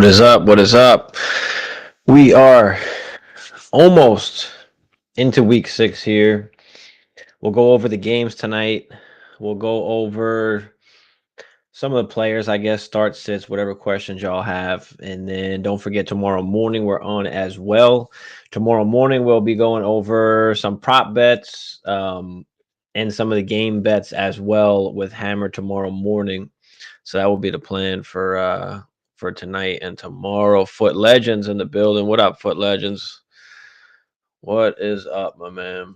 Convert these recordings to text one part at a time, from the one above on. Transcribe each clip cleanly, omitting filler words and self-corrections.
What is up? What is up? We are almost into week 6 here. We'll go over the games tonight. We'll go over some of the players, I guess, start, sits, whatever questions y'all have. And then don't forget, tomorrow morning we're on as well. Tomorrow morning we'll be going over some prop bets and some of the game bets as well with Hammer tomorrow morning. So that will be the plan for tonight and tomorrow. Foot Legends in the building. What up, Foot Legends? What is up, my man?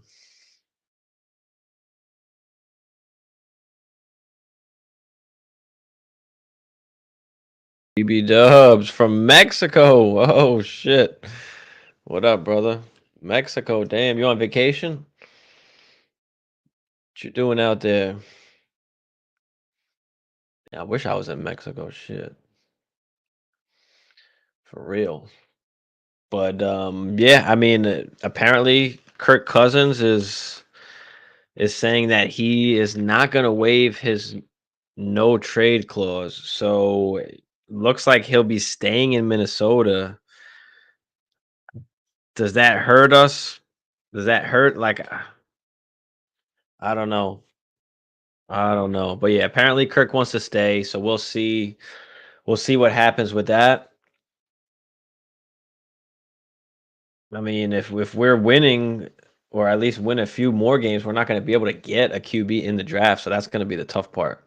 BB Dubs from Mexico. Oh shit. What up, brother? Mexico. Damn, you on vacation? What you doing out there? Yeah, I wish I was in Mexico. Shit. For real. But yeah, I mean, apparently Kirk Cousins is saying that he is not going to waive his no trade clause. So looks like he'll be staying in Minnesota. Does that hurt us? Does that hurt? Like, I don't know. I don't know. But yeah, apparently Kirk wants to stay. So we'll see. We'll see what happens with that. I mean, if we're winning or at least win a few more games, we're not going to be able to get a QB in the draft. So that's going to be the tough part.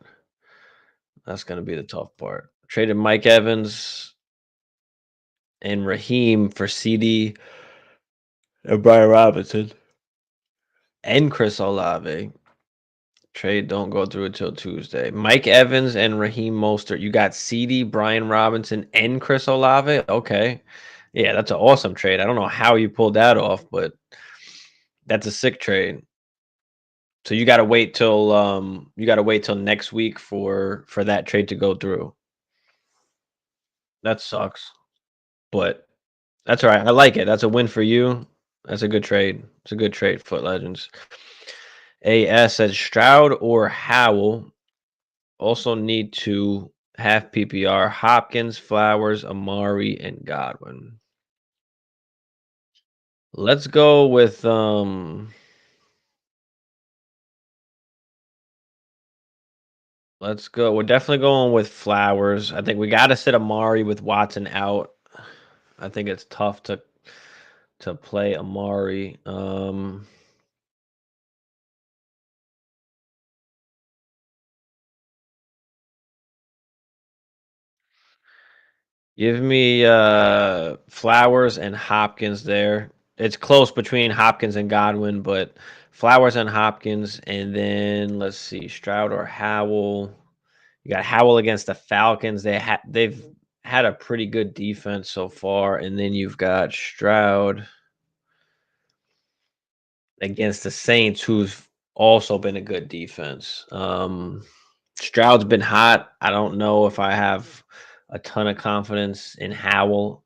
That's going to be the tough part. Traded Mike Evans and Raheem for CD and Brian Robinson and Chris Olave. Trade don't go through until Tuesday. Mike Evans and Raheem Mostert. You got CD, Brian Robinson, and Chris Olave. Okay. Yeah, that's an awesome trade. I don't know how you pulled that off, but that's a sick trade. So you gotta wait till next week for that trade to go through. That sucks. But that's all right. I like it. That's a win for you. That's a good trade. It's a good trade, Foot Legends. AS says Stroud or Howell also need to have PPR. Hopkins, Flowers, Amari, and Godwin. Let's go with let's go. We're definitely going with Flowers. I think we got to sit Amari with Watson out. I think it's tough to play Amari. Give me Flowers and Hopkins there. It's close between Hopkins and Godwin, but Flowers and Hopkins, and then let's see, Stroud or Howell. You got Howell against the Falcons. They've had a pretty good defense so far, and then you've got Stroud against the Saints, who's also been a good defense. Stroud's been hot. I don't know if I have a ton of confidence in Howell,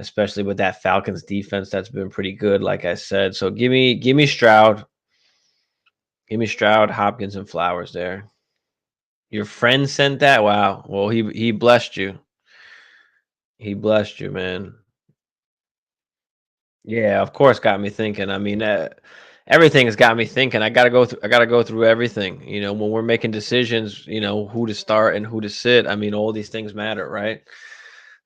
especially with that Falcons defense that's been pretty good, like I said. So give me Stroud. Give me Stroud, Hopkins, and Flowers there. Your friend sent that? Wow. Well, he blessed you. He blessed you, man. Yeah, of course, got me thinking. I mean, everything has got me thinking. I gotta go through everything. You know, when we're making decisions, you know, who to start and who to sit. I mean, all these things matter, right?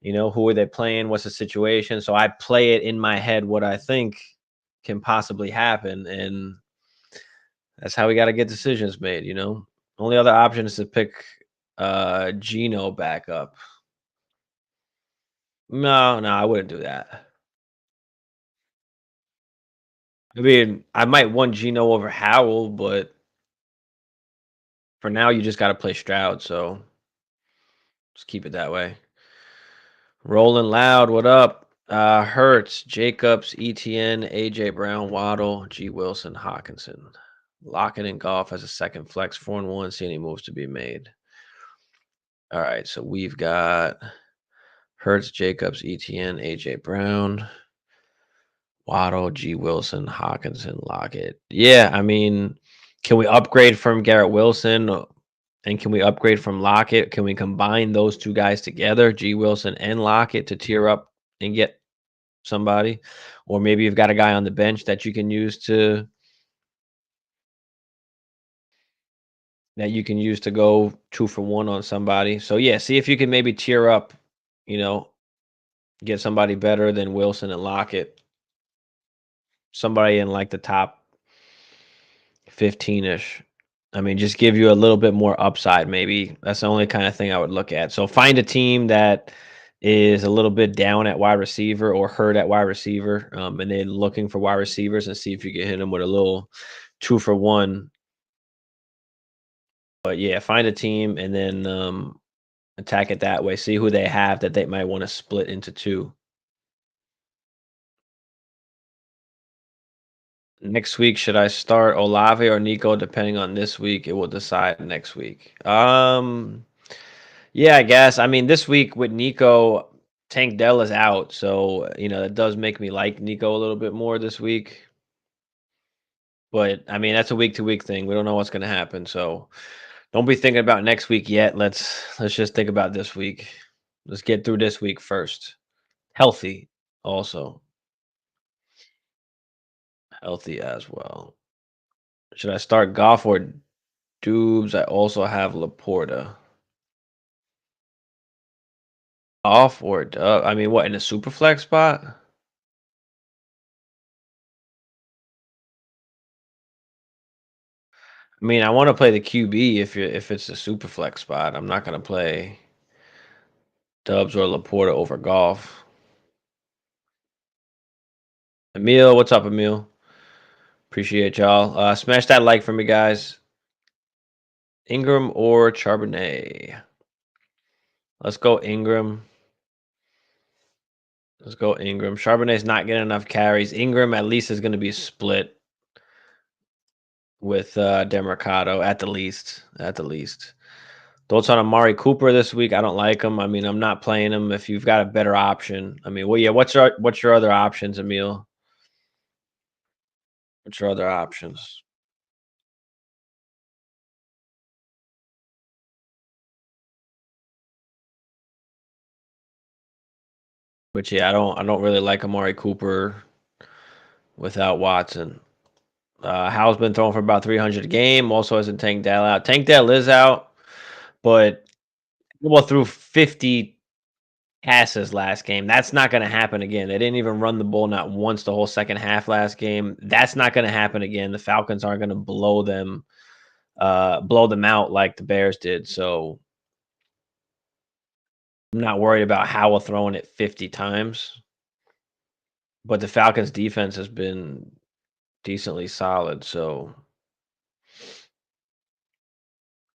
You know, who are they playing? What's the situation? So I play it in my head what I think can possibly happen, and that's how we got to get decisions made. You know, only other option is to pick Gino back up. No, I wouldn't do that. I mean, I might want Gino over Howell, but for now, you just got to play Stroud. So just keep it that way. Rolling loud. What up? Hurts, Jacobs, ETN, AJ Brown, Waddle, G. Wilson, Hawkinson. Lock it in golf as a second flex, 4-1. See any moves to be made. All right, so we've got Hurts, Jacobs, ETN, AJ Brown, Waddle, G. Wilson, Hawkinson, Lockett. Yeah, I mean, can we upgrade from Garrett Wilson? And can we upgrade from Lockett? Can we combine those 2 guys together, G. Wilson and Lockett, to tier up and get somebody? Or maybe you've got a guy on the bench that you can use to go 2 for 1 on somebody. So, yeah, see if you can maybe tier up, you know, get somebody better than Wilson and Lockett. Somebody in, like, the top 15-ish. I mean, just give you a little bit more upside, maybe. That's the only kind of thing I would look at. So find a team that is a little bit down at wide receiver or hurt at wide receiver, and then looking for wide receivers and see if you can hit them with a little 2 for 1. But yeah, find a team and then attack it that way. See who they have that they might want to split into 2. Next week, should I start Olave or Nico? Depending on this week, it will decide next week. Yeah, I guess. I mean, this week with Nico, Tank Dell is out, so that does make me like Nico a little bit more this week. But I mean, that's a week to week thing. We don't know what's going to happen, so don't be thinking about next week yet. Let's just think about this week. Let's get through this week first. Healthy, also healthy as well. Should I start Goff or Dubes? I also have Laporta. Off or Dub? I mean, what in a super flex spot? I mean, I want to play the QB if it's a super flex spot. I'm not gonna play Dubs or Laporta over Golf. Emil, what's up, Emil? Appreciate y'all. Smash that like for me, guys. Ingram or Charbonnet? Let's go Ingram. Let's go Ingram. Charbonnet's not getting enough carries. Ingram at least is going to be split with Demercado at the least. At the least. Thoughts on Amari Cooper this week? I don't like him. I mean, I'm not playing him. If you've got a better option, I mean, well, yeah. What's your other options, Emil? What's your other options? But yeah, I don't really like Amari Cooper without Watson. How's been throwing for about 300 a game. Also hasn't Tank Dell out. Tank Dell is out, but well threw 50 passes last game. That's not going to happen again. They didn't even run the ball not once the whole second half last game. That's not going to happen again. The Falcons aren't going to blow them out like the Bears did. So I'm not worried about Howell throwing it 50 times. But the Falcons defense has been decently solid. So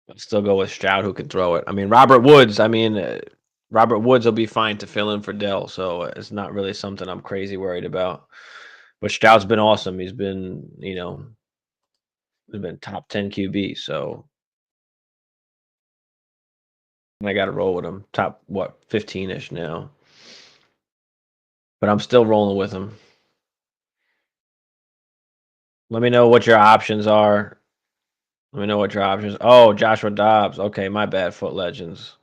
I'd still go with Stroud who can throw it. I mean, Robert Woods will be fine to fill in for Dell. So it's not really something I'm crazy worried about. But Stroud's been awesome. He's been top 10 QB. So I got to roll with him. Top, what, 15-ish now. But I'm still rolling with him. Let me know what your options are. Let me know what your options. Oh, Joshua Dobbs. Okay, my bad, Foot Legends.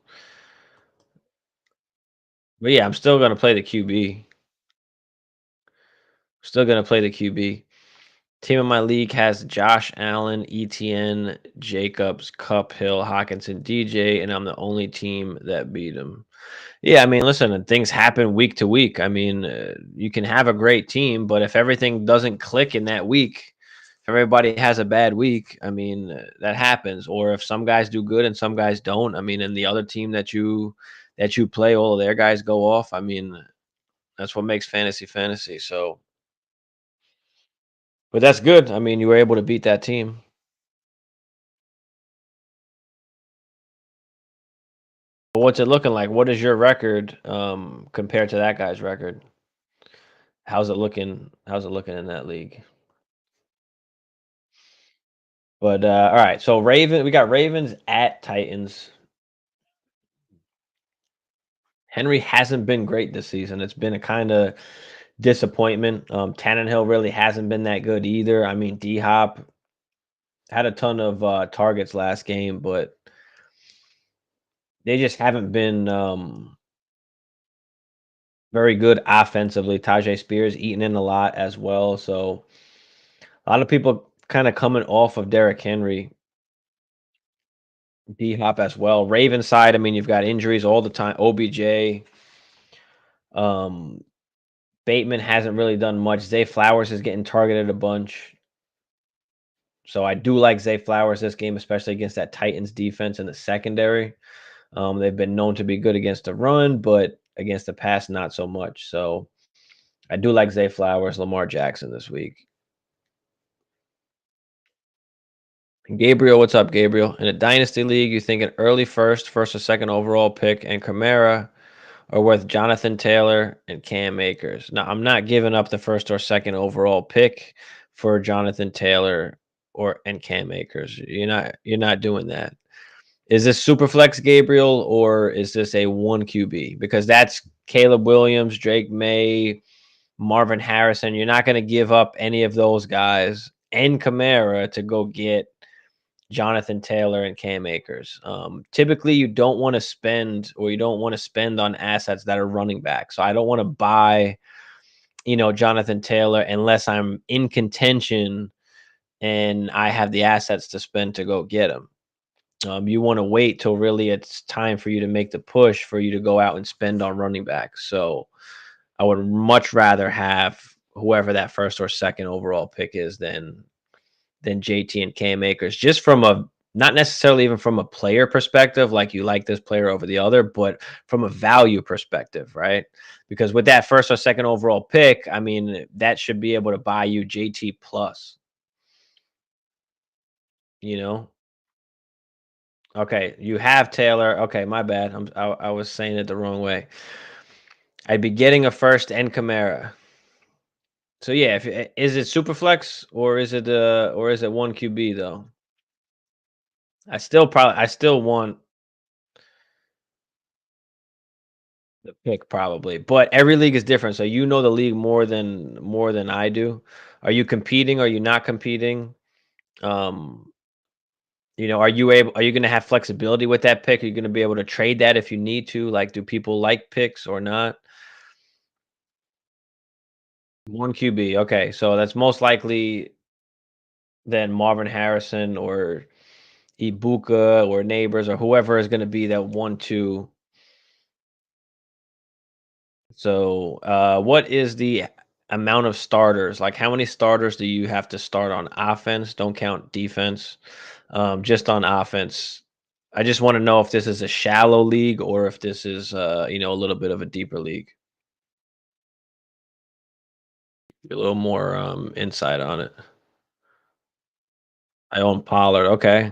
But yeah, I'm still gonna play the QB. Still gonna play the QB. Team in my league has Josh Allen, ETN, Jacobs, Cup, Hill, Hawkinson, DJ, and I'm the only team that beat him. Yeah, I mean, listen, things happen week to week. I mean, you can have a great team, but if everything doesn't click in that week, if everybody has a bad week, I mean, that happens. Or if some guys do good and some guys don't, I mean, and the other team that you play, all of their guys go off. I mean, that's what makes fantasy. So, but that's good. I mean, you were able to beat that team. But what's it looking like? What is your record compared to that guy's record? How's it looking? How's it looking in that league? But all right, so we got Ravens at Titans. Henry hasn't been great this season. It's been a kind of disappointment. Tannehill really hasn't been that good either. I mean, D Hop had a ton of targets last game, but they just haven't been very good offensively. Tajay Spears eating in a lot as well. So a lot of people kind of coming off of Derrick Henry, D Hop as well. Raven side, I mean, you've got injuries all the time. OBJ, um, Bateman hasn't really done much. Zay Flowers is getting targeted a bunch. So I do like Zay Flowers this game, especially against that Titans defense in the secondary. They've been known to be good against the run, but against the pass, not so much. So I do like Zay Flowers, Lamar Jackson this week. Gabriel, what's up, Gabriel? In a dynasty league, you think an early first or second overall pick, and Kamara are worth Jonathan Taylor and Cam Akers. Now, I'm not giving up the first or second overall pick for Jonathan Taylor and Cam Akers. You're not doing that. Is this super flex, Gabriel, or is this a one QB? Because that's Caleb Williams, Drake May, Marvin Harrison. You're not going to give up any of those guys and Kamara to go get Jonathan Taylor and Cam Akers. Typically, you don't want to spend on assets that are running back. So I don't want to buy, Jonathan Taylor unless I'm in contention and I have the assets to spend to go get him. You want to wait till really it's time for you to make the push for you to go out and spend on running backs. So I would much rather have whoever that first or second overall pick is than JT and Cam Akers, just from a not necessarily even from a player perspective, like you like this player over the other, but from a value perspective, right? Because with that first or second overall pick, I mean, that should be able to buy you JT plus, you know? Okay, you have Taylor. Okay, my bad. I was saying it the wrong way. I'd be getting a first and Kamara. So yeah, if is it Superflex or is it one QB though? I still want the pick probably, but every league is different. So you know the league more than I do. Are you competing? Are you not competing? Um, are you going to have flexibility with that pick? Are you going to be able to trade that if you need to? Like, do people like picks or not? One QB. Okay, so that's most likely then Marvin Harrison or Ibuka or Neighbors or whoever is going to be that 1-2. So, what is the amount of starters? Like, how many starters do you have to start on offense? Don't count defense. Just on offense. I just want to know if this is a shallow league or if this is, a little bit of a deeper league. A little more insight on it. I own Pollard. Okay,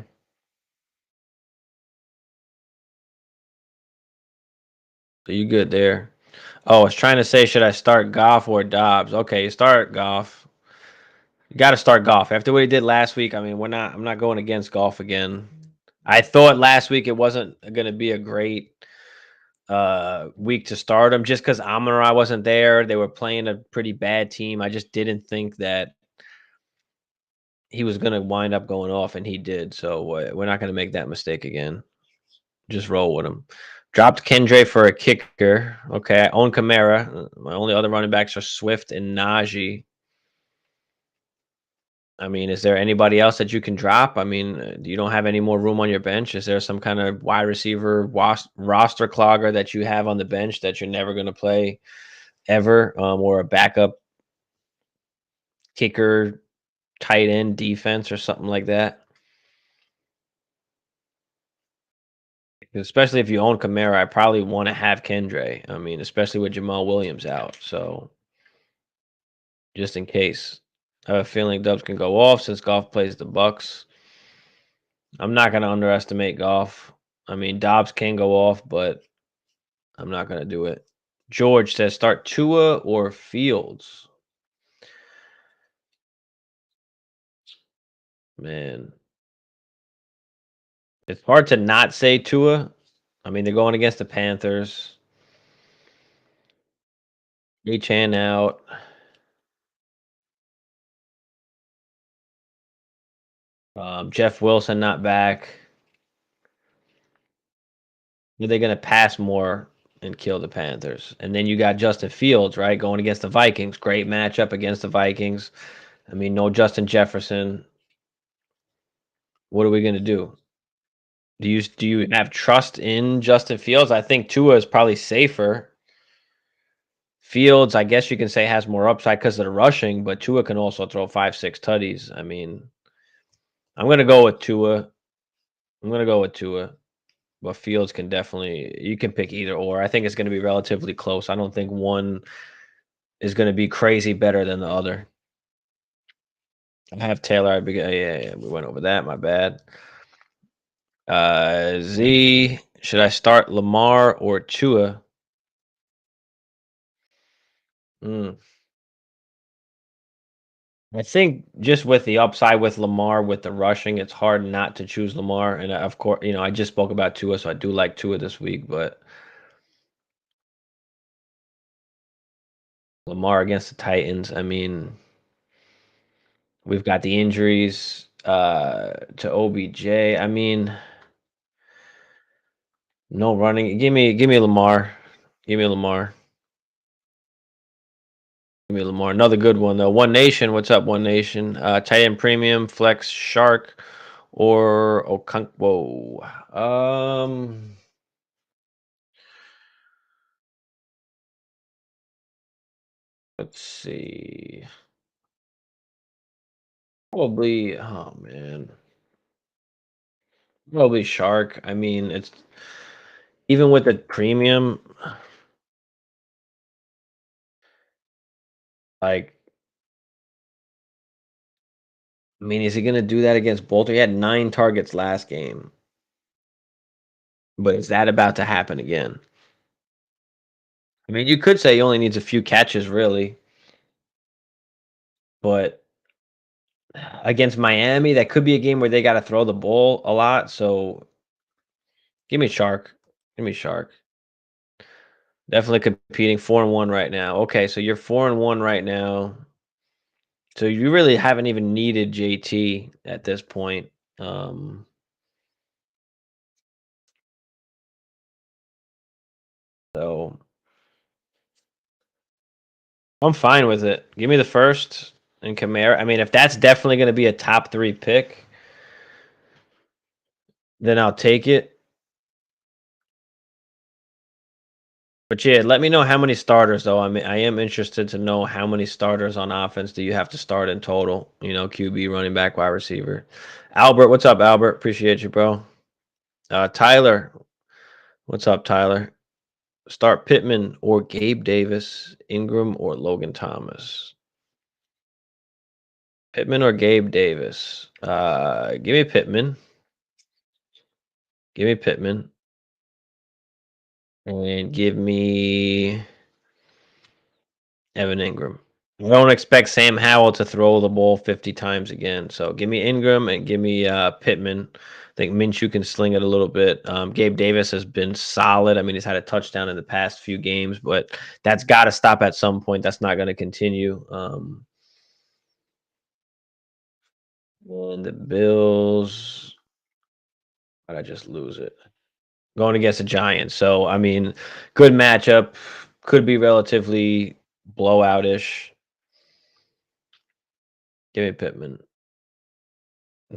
so you good there? Oh, I was trying to say, should I start Goff or Dobbs? Okay, start Goff. You got to start Goff after what he did last week. I mean, I'm not going against Goff again. I thought last week it wasn't going to be a great week to start him just because Amon-Ra wasn't there. They were playing a pretty bad team. I just didn't think that he was going to wind up going off, and he did. So we're not going to make that mistake again. Just roll with him. Dropped Kendre for a kicker. Okay, I own Kamara. My only other running backs are Swift and Najee. I mean, is there anybody else that you can drop? I mean, you don't have any more room on your bench. Is there some kind of wide receiver roster clogger that you have on the bench that you're never going to play ever, or a backup kicker, tight end, defense, or something like that? Especially if you own Kamara, I probably want to have Kendre. I mean, especially with Jamal Williams out. So just in case. I have a feeling Dubs can go off since Golf plays the Bucks. I'm not going to underestimate Golf. I mean, Dobbs can go off, but I'm not going to do it. George says start Tua or Fields. Man, it's hard to not say Tua. I mean, they're going against the Panthers. Chan out. Jeff Wilson not back. Are they gonna pass more and kill the Panthers? And then you got Justin Fields, right, going against the Vikings. Great matchup against the Vikings. I mean, no Justin Jefferson. What are we gonna do? Do you have trust in Justin Fields? I think Tua is probably safer. Fields, I guess you can say, has more upside because of the rushing, but Tua can also throw 5, 6 tutties. I mean, I'm gonna go with Tua. I'm gonna go with Tua. But Fields can definitely you can pick either or. I think it's gonna be relatively close. I don't think one is gonna be crazy better than the other. I have Taylor. Yeah, we went over that. My bad. Z, should I start Lamar or Tua? Mm. I think just with the upside with Lamar, with the rushing, it's hard not to choose Lamar. And of course, I just spoke about Tua, so I do like Tua this week. But Lamar against the Titans, I mean, we've got the injuries to OBJ. I mean, no running. Give me Lamar. Give me Lamar. Give me Lamar. Another good one though. One Nation. What's up, One Nation? Tight end premium, flex shark, or Whoa. Let's see. Probably. Oh man. Probably shark. I mean, it's even with the premium. Like, I mean, is he gonna do that against Bolter? He had 9 targets last game, but is that about to happen again? I mean, you could say he only needs a few catches, really, but against Miami, that could be a game where they got to throw the ball a lot. So give me Shark. Give me Shark. Definitely competing 4-1 right now. Okay, so you're 4-1 right now. So you really haven't even needed JT at this point. Um, so I'm fine with it. Give me the first and Kamara. I mean, if that's definitely going to be a top 3 pick, then I'll take it. But yeah, let me know how many starters though. I mean, I am interested to know how many starters on offense do you have to start in total? QB, running back, wide receiver. Albert, what's up, Albert? Appreciate you, bro. Tyler, what's up, Tyler? Start Pittman or Gabe Davis, Ingram or Logan Thomas. Pittman or Gabe Davis. Give me Pittman. Give me Pittman. And give me Evan Ingram. I don't expect Sam Howell to throw the ball 50 times again. So give me Ingram and give me Pittman. I think Minshew can sling it a little bit. Gabe Davis has been solid. I mean, he's had a touchdown in the past few games, but that's got to stop at some point. That's not going to continue. And the Bills, I just lose it? Going against the Giants. So, I mean, good matchup. Could be relatively blowout-ish. Give me Pittman.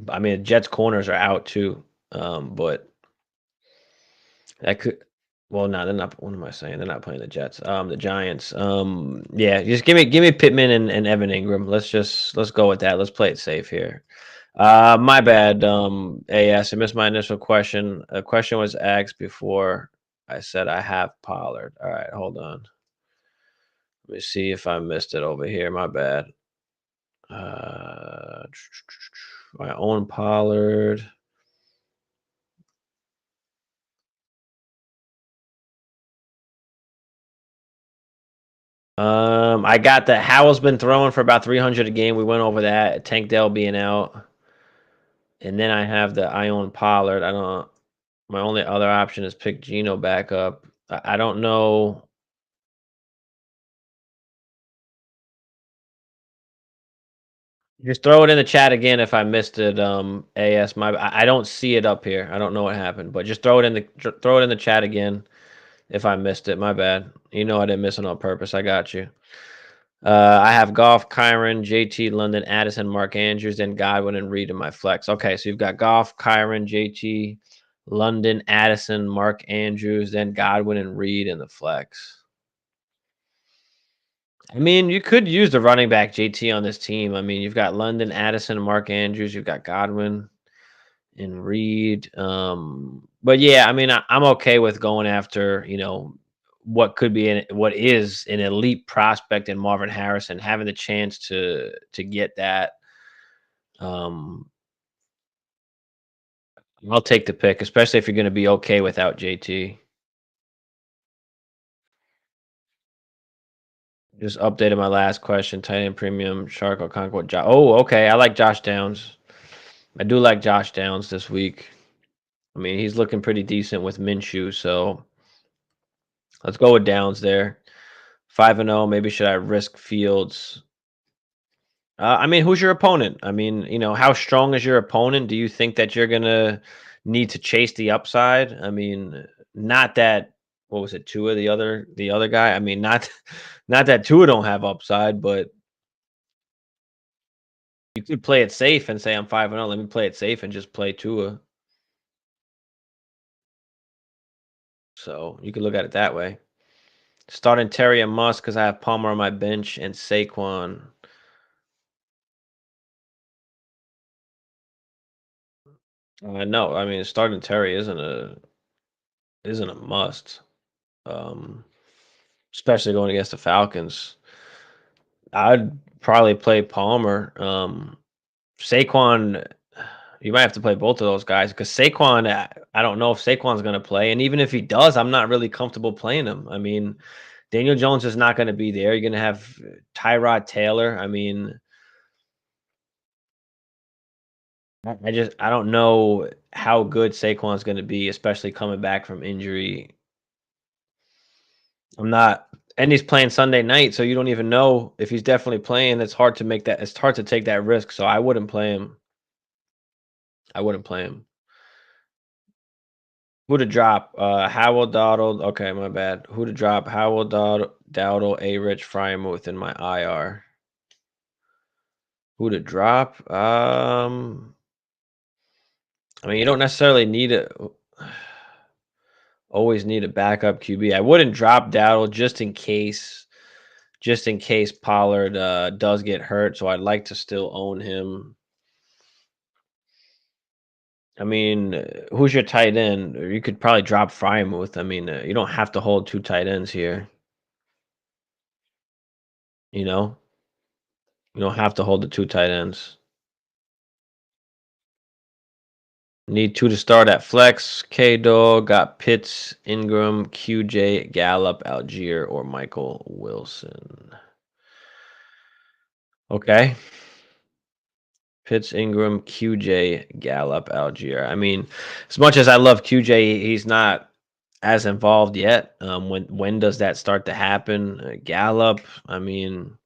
I mean, Jets corners are out too. But that could well, no, they're not. What am I saying? They're not playing the Jets. The Giants. Yeah, just give me Pittman and Evan Ingram. Let's go with that. Let's play it safe here. My bad. AS, I missed my initial question. A question was asked before I said I have Pollard. All right, hold on. Let me see if I missed it over here. My bad. Uh, my own Pollard. I got that Howell's been throwing for about 300 a game. We went over that. Tank Dell being out, and then I have the Ion Pollard. I don't. My only other option is pick Gino back up. I don't know. Just throw it in the chat again if I missed it. AS, I don't see it up here. I don't know what happened, but just throw it in the chat again if I missed it. My bad. You know I didn't miss it on purpose. I got you. I have Goff, Kyron, JT, London, Addison, Mark Andrews, then Godwin and Reed in my flex. Okay, so you've got Goff, Kyron, JT, London, Addison, Mark Andrews, then Godwin and Reed in the flex. I mean, you could use the running back JT on this team. I mean, you've got London, Addison, Mark Andrews, you've got Godwin and Reed. But yeah, I mean, I'm okay with going after, what could be what is an elite prospect in Marvin Harrison, having the chance to get that. Um, I'll take the pick, especially if you're going to be okay without JT. Just updated my last question. Tight end premium, Shark or Concord. Oh, okay. I like Josh Downs. I do like Josh Downs this week. I mean, he's looking pretty decent with Minshew, so let's go with Downs there. 5-0. Maybe should I risk Fields? I mean, who's your opponent? I mean, how strong is your opponent? Do you think that you're gonna need to chase the upside? I mean, not that what was it, Tua, the other guy? I mean, not not that Tua don't have upside, but you could play it safe and say I'm 5-0. Let me play it safe and just play Tua. So you could look at it that way. Starting Terry and Musk because I have Palmer on my bench and Saquon. No, I mean starting Terry isn't a must. Um, Especially going against the Falcons. I'd probably play Palmer. Saquon, you might have to play both of those guys because Saquon, I don't know if Saquon's going to play, and even if he does, I'm not really comfortable playing him. I mean, Daniel Jones is not going to be there. You're going to have Tyrod Taylor. I mean, I don't know how good Saquon's going to be, especially coming back from injury. I'm not, and he's playing Sunday night, so you don't even know if he's definitely playing. It's hard to make that. It's hard to take that risk. So I wouldn't play him. I wouldn't play him. Who to drop? Howell, Dowdle. Okay, my bad. Who to drop? Howell, Dowdle, A. Rich, Frymouth in my IR. Who to drop? I mean, you don't necessarily need a always need a backup QB. I wouldn't drop Dowdle just in case Pollard does get hurt. So I'd like to still own him. I mean, who's your tight end? Or you could probably drop Frymouth. I mean, you don't have to hold two tight ends here. You know, you don't have to hold the two tight ends. Need two to start at flex. K-Dog got Pitts, Ingram, QJ, Gallup, Algier, or Michael Wilson. Okay. Pitts, Ingram, QJ, Gallup, Algier. I mean, as much as I love QJ, he's not as involved yet. When does that start to happen? Gallup. I mean,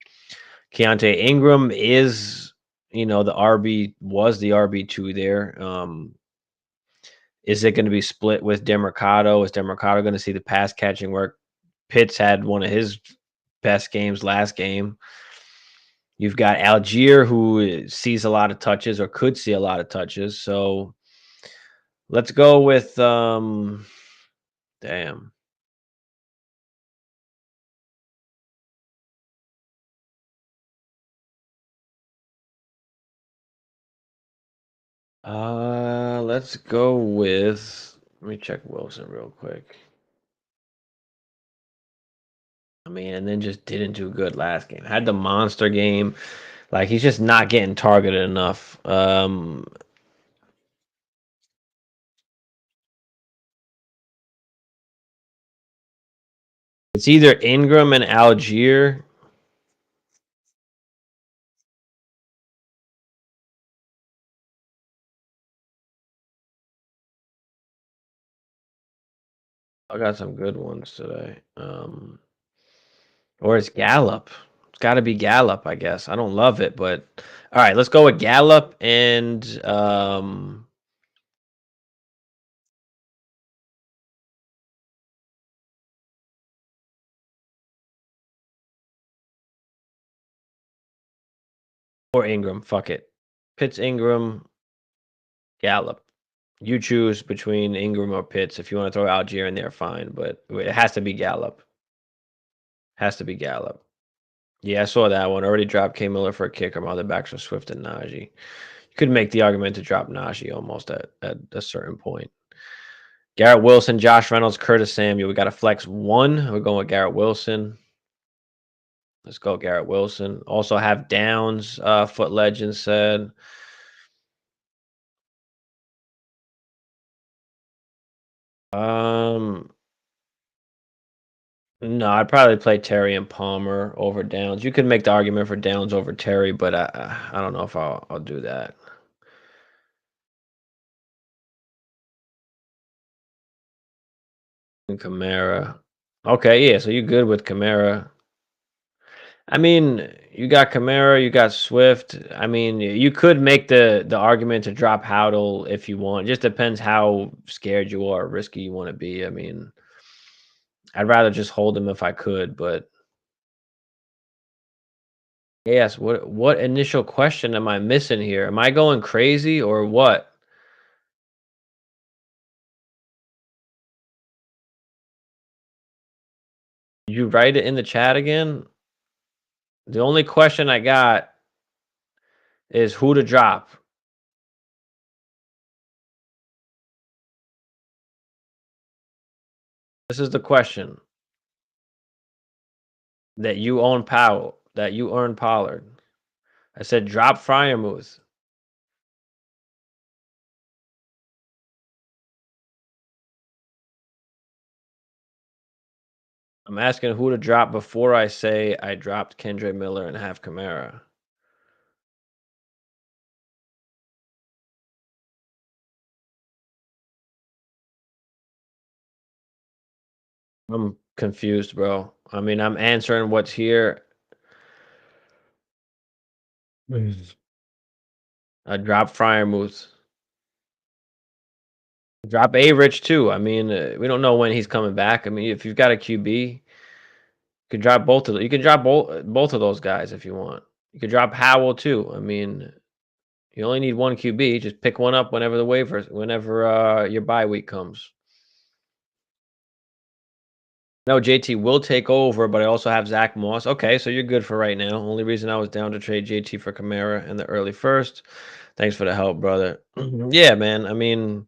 Keontae Ingram is, the RB2 there. Is it going to be split with Demercado? Is Demercado going to see the pass catching work? Pitts had one of his best games last game. You've got Algier, who sees a lot of touches or could see a lot of touches. So let's go with damn. Let's go with, let me check Wilson real quick. I mean, and then just didn't do good last game. Had the monster game. Like he's just not getting targeted enough. It's either Ingram and Algier. I got some good ones today. Or it's Gallup. got to be Gallup, I guess. I don't love it, but all right, let's go with Gallup and or Ingram. Fuck it. Pitts, Ingram, Gallup. You choose between Ingram or Pitts. If you want to throw Algier in there, fine, but it has to be Gallup. Has to be Gallup. Yeah, I saw that one. Already dropped K Miller for a kicker. My other backs are Swift and Najee. You could make the argument to drop Najee almost at a certain point. Garrett Wilson, Josh Reynolds, Curtis Samuel. We got a flex one. We're going with Garrett Wilson. Let's go Garrett Wilson. Also have Downs, Foot Legend said. Um, no, I'd probably play Terry and Palmer over Downs. You could make the argument for Downs over Terry, but I don't know if I'll do that. And Kamara. Okay, yeah, so you're good with Kamara. I mean, you got Kamara, you got Swift. I mean, you could make the argument to drop Howdle if you want. It just depends how scared you are, risky you want to be. I mean, I'd rather just hold him if I could, but yes, what initial question am I missing here? Am I going crazy or what? You write it in the chat again? The only question I got is who to drop. This is the question. That you own Powell, that you earn Pollard. I said drop Fryermuth. I'm asking who to drop before I say I dropped Kendre Miller and have Kamara. I'm confused, bro. I mean, I'm answering what's here. I dropped Fryermuth. Drop A Rich too. I mean, we don't know when he's coming back. I mean, if you've got a QB, you could drop both of them. You could drop both of those guys if you want. You could drop Howell too. I mean, you only need one QB. Just pick one up whenever whenever your bye week comes. No, JT will take over, but I also have Zach Moss. Okay, so you're good for right now. Only reason I was down to trade JT for Kamara in the early first. Thanks for the help, brother. Yeah, man. I mean,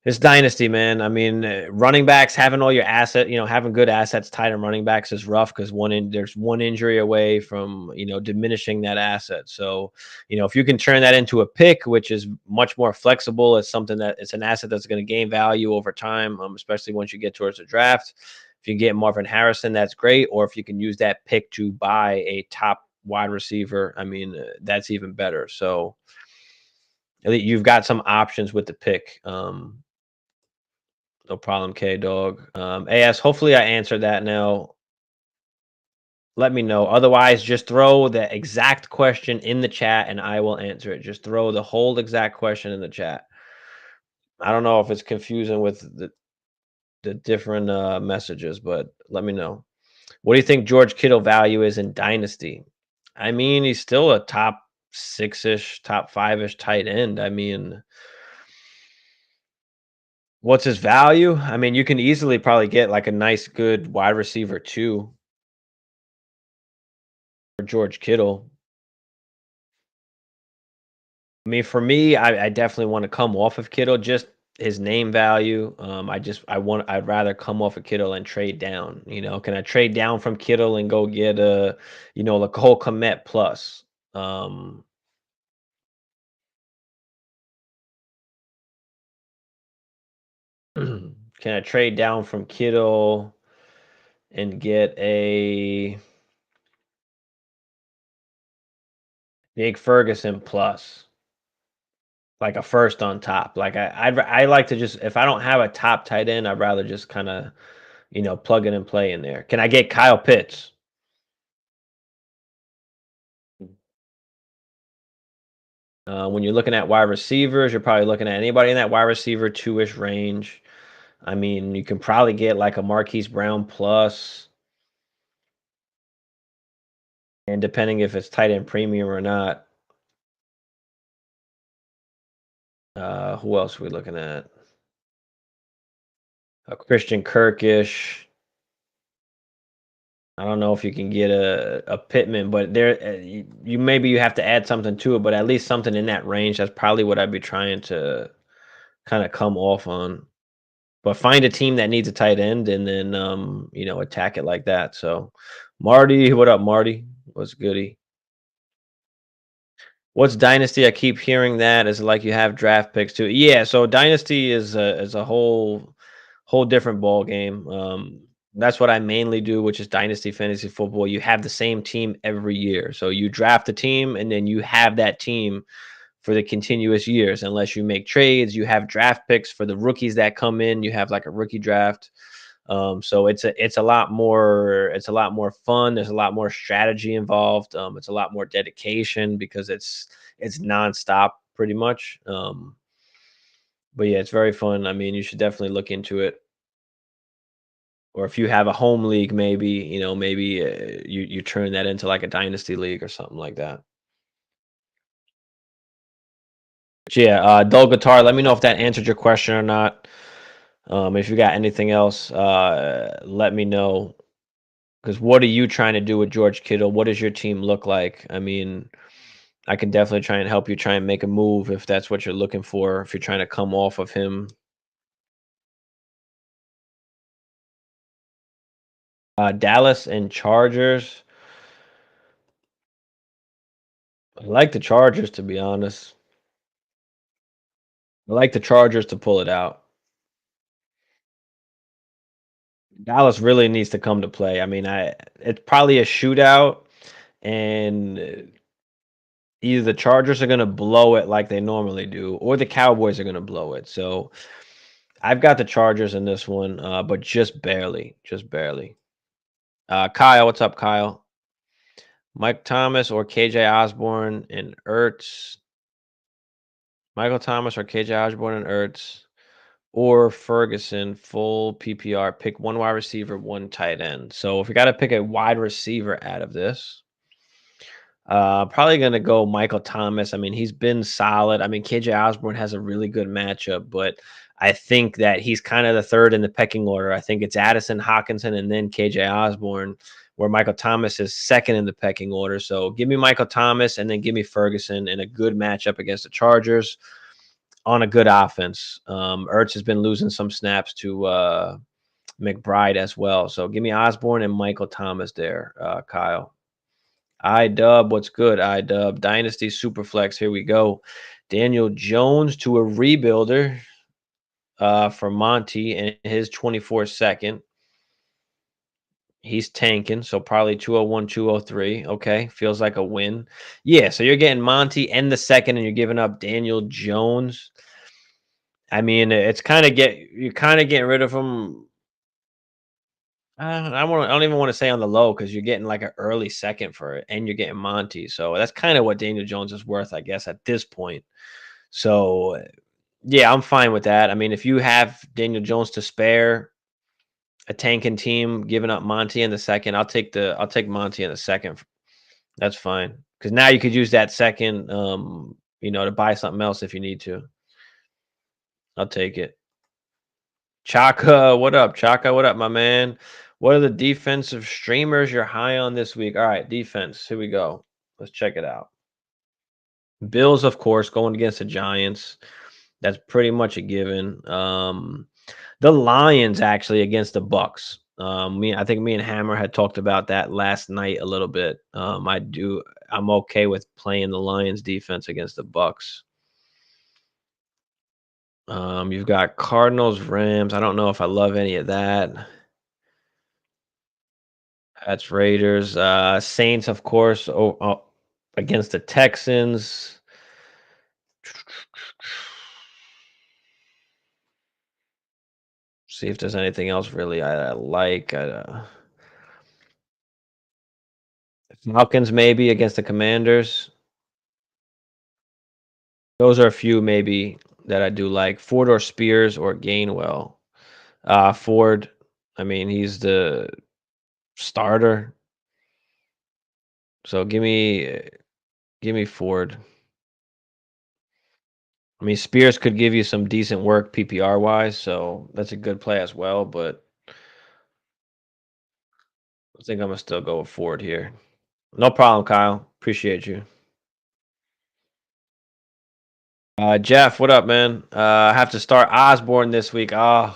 it's Dynasty, man. I mean, running backs having all your having good assets tied in running backs is rough because there's one injury away from diminishing that asset. So, if you can turn that into a pick, which is much more flexible, it's something that it's an asset that's going to gain value over time, especially once you get towards the draft. If you get Marvin Harrison, that's great. Or if you can use that pick to buy a top wide receiver, I mean, that's even better. So you've got some options with the pick. No problem, K Dog. AS, hopefully I answered that now. Let me know. Otherwise, just throw the exact question in the chat and I will answer it. Just throw the whole exact question in the chat. I don't know if it's confusing with the different messages, but let me know. What do you think George Kittle value is in Dynasty? I mean, he's still a top 6-ish, top 5-ish tight end. I mean, what's his value? I mean, you can easily probably get like a nice, good wide receiver too for George Kittle. I mean, for me, I definitely want to come off of Kittle, just his name value. I'd rather come off of Kittle and trade down. Can I trade down from Kittle and go get like a whole Komet plus? Can I trade down from Kittle and get a Jake Ferguson plus, like a first on top? Like I like to just, if I don't have a top tight end, I'd rather just kind of plug it and play in there. Can I get Kyle Pitts? When you're looking at wide receivers, you're probably looking at anybody in that wide receiver two-ish range. I mean, you can probably get like a Marquise Brown plus, and depending if it's tight end premium or not. Who else are we looking at? A Christian Kirkish. I don't know if you can get a Pittman, but there you maybe you have to add something to it, but at least something in that range. That's probably what I'd be trying to kind of come off on. But find a team that needs a tight end and then attack it like that. So Marty, what up, Marty? What's goody? What's Dynasty? I keep hearing that. Is it like you have draft picks too? Yeah, so Dynasty is a whole different ball game. That's what I mainly do, which is Dynasty fantasy football. You have the same team every year. So you draft a team and then you have that team for the continuous years unless you make trades. You have draft picks for the rookies that come in. You have like a rookie draft. So it's a lot more fun. There's a lot more strategy involved. It's a lot more dedication because it's nonstop pretty much. But yeah, it's very fun. I mean, you should definitely look into it. Or if you have a home league, maybe you turn that into like a dynasty league or something like that. But yeah, Dull Guitar. Let me know if that answered your question or not. If you got anything else, let me know. Because what are you trying to do with George Kittle? What does your team look like? I mean, I can definitely try and help you try and make a move if that's what you're looking for. If you're trying to come off of him, Dallas and Chargers. I like the Chargers to be honest. I like the Chargers to pull it out. Dallas really needs to come to play. I mean, it's probably a shootout, and either the Chargers are going to blow it like they normally do, or the Cowboys are going to blow it. So I've got the Chargers in this one, but just barely, just barely. Kyle, what's up, Kyle? Mike Thomas or KJ Osborne and Ertz. Michael Thomas or KJ Osborne and Ertz. Or Ferguson, full PPR. Pick one wide receiver, one tight end. So if we got to pick a wide receiver out of this, probably going to go Michael Thomas. I mean, he's been solid. I mean, KJ Osborne has a really good matchup, but I think that he's kind of the third in the pecking order. I think it's Addison, Hawkinson, and then KJ Osborne, where Michael Thomas is second in the pecking order. So give me Michael Thomas and then give me Ferguson in a good matchup against the Chargers on a good offense. Ertz has been losing some snaps to McBride as well. So give me Osborne and Michael Thomas there, Kyle. iDub, what's good? iDub, Dynasty Superflex. Here we go. Daniel Jones to a rebuilder for Monty and his 24 second. He's tanking, so probably 201, 203. Okay, feels like a win. Yeah, so you're getting Monty and the second, and you're giving up Daniel Jones. I mean, it's you're kind of getting rid of him. I don't even want to say on the low because you're getting like an early second for it, and you're getting Monty. So that's kind of what Daniel Jones is worth, I guess, at this point. So yeah, I'm fine with that. I mean, if you have Daniel Jones to spare, a tanking team giving up Monty in the second, I'll take Monty in the second. That's fine because now you could use that second, to buy something else if you need to. I'll take it. Chaka, what up? Chaka, what up, my man? What are the defensive streamers you're high on this week? All right, defense. Here we go. Let's check it out. Bills, of course, going against the Giants. That's pretty much a given. The Lions actually against the Bucks. I think me and Hammer had talked about that last night a little bit. I'm okay with playing the Lions defense against the Bucks. You've got Cardinals, Rams. I don't know if I love any of that. That's Raiders. Saints, of course, against the Texans. See if there's anything else really I like. Falcons maybe against the Commanders. Those are a few maybe that I do like. Ford or Spears or Gainwell. Ford, I mean, he's the starter. So give me Ford. I mean, Spears could give you some decent work PPR wise, so that's a good play as well. But I think I'm gonna still go with Ford here. No problem, Kyle. Appreciate you. Jeff, what up, man? I have to start Osborne this week. Oh,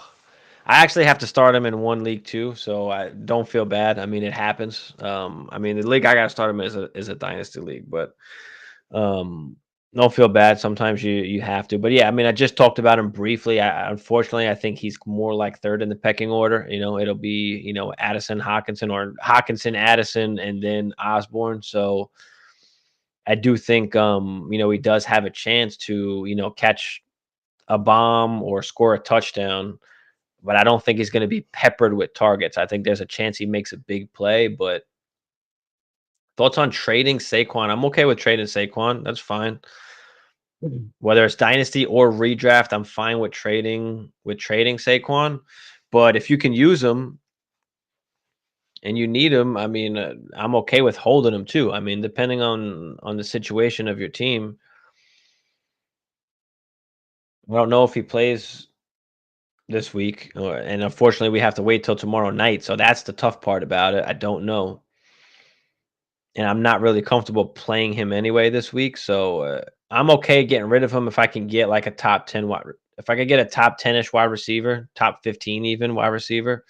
I actually have to start him in one league too, so I don't feel bad. I mean, it happens. I mean, the league I got to start him is a dynasty league, but um, don't feel bad. Sometimes you have to, but yeah, I mean, I just talked about him briefly. Unfortunately, I think he's more like third in the pecking order. It'll be Addison, Hawkinson, or Hawkinson, Addison, and then Osborne. So I do think he does have a chance to catch a bomb or score a touchdown, but I don't think he's going to be peppered with targets. I think there's a chance he makes a big play, but thoughts on trading Saquon? I'm okay with trading Saquon. That's fine. Whether it's dynasty or redraft, I'm fine with trading Saquon. But if you can use him and you need him, I mean, I'm okay with holding him too. I mean, depending on the situation of your team, I don't know if he plays this week, and unfortunately, we have to wait till tomorrow night. So that's the tough part about it. I don't know, and I'm not really comfortable playing him anyway this week. So I'm okay getting rid of him if I can get like a top 10 wide. If I could get a top 10-ish wide receiver, top 15 even wide receiver,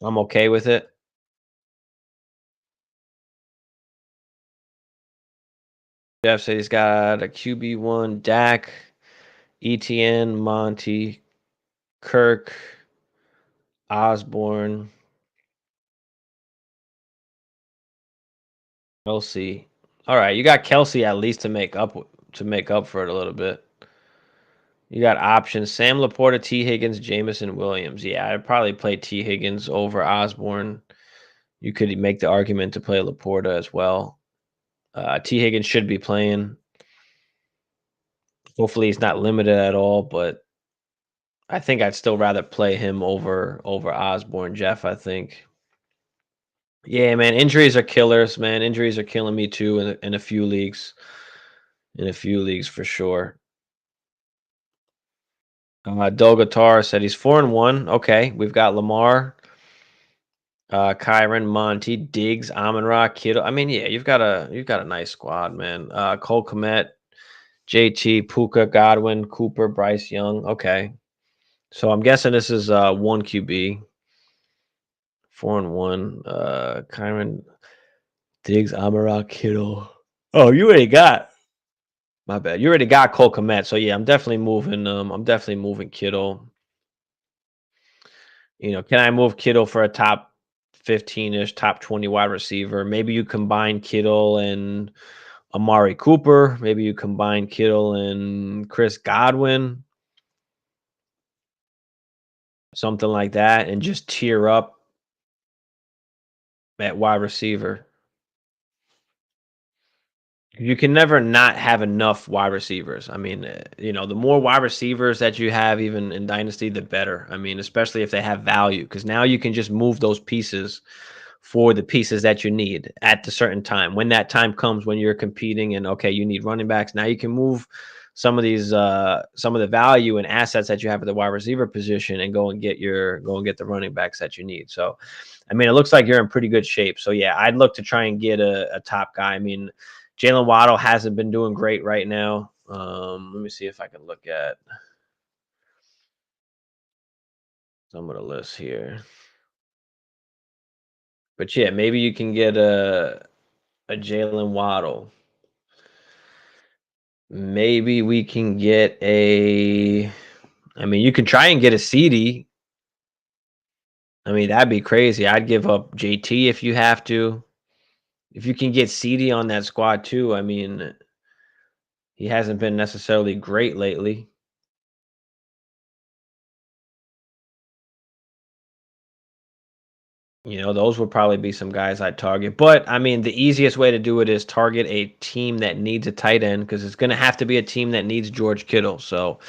I'm okay with it. Jeff said he's got a QB1, Dak, ETN, Monty, Kirk, Osborne, Kelsey. All right, you got Kelsey at least to make up for it a little bit. You got options: Sam Laporta, T. Higgins, Jamison Williams. Yeah, I'd probably play T. Higgins over Osborne. You could make the argument to play Laporta as well. T. Higgins should be playing. Hopefully, he's not limited at all, but I think I'd still rather play him over Osborne, Jeff. I think. Yeah, man, injuries are killers, man. Injuries are killing me too in a few leagues. In a few leagues for sure. Dolgatar said he's 4-1. Okay, we've got Lamar, Kyron, Monty, Diggs, Amon-Ra, Kittle. I mean, yeah, you've got a nice squad, man. Cole Kmet, JT, Puka, Godwin, Cooper, Bryce Young. Okay, so I'm guessing this is one QB, 4-1. Kyron, Diggs, Amon-Ra, Kittle. Oh, you already got. My bad. You already got Cole Kmet, so yeah, I'm definitely moving. I'm definitely moving Kittle. Can I move Kittle for a top 15-ish, top 20 wide receiver? Maybe you combine Kittle and Amari Cooper. Maybe you combine Kittle and Chris Godwin, something like that, and just tier up at wide receiver. You can never not have enough wide receivers. I mean, the more wide receivers that you have, even in Dynasty, the better. I mean, especially if they have value, because now you can just move those pieces for the pieces that you need at the certain time. When that time comes, when you're competing, and okay, you need running backs. Now you can move some of the value and assets that you have at the wide receiver position and go and get the running backs that you need. So, I mean, it looks like you're in pretty good shape. So yeah, I'd look to try and get a top guy. I mean, Jalen Waddle hasn't been doing great right now. Let me see if I can look at some of the lists here. But yeah, maybe you can get a Jalen Waddle. Maybe we can get a. I mean, you can try and get a CD. I mean, that'd be crazy. I'd give up JT if you have to. If you can get CD on that squad too, I mean, he hasn't been necessarily great lately. Those would probably be some guys I'd target. But I mean, the easiest way to do it is target a team that needs a tight end because it's going to have to be a team that needs George Kittle. So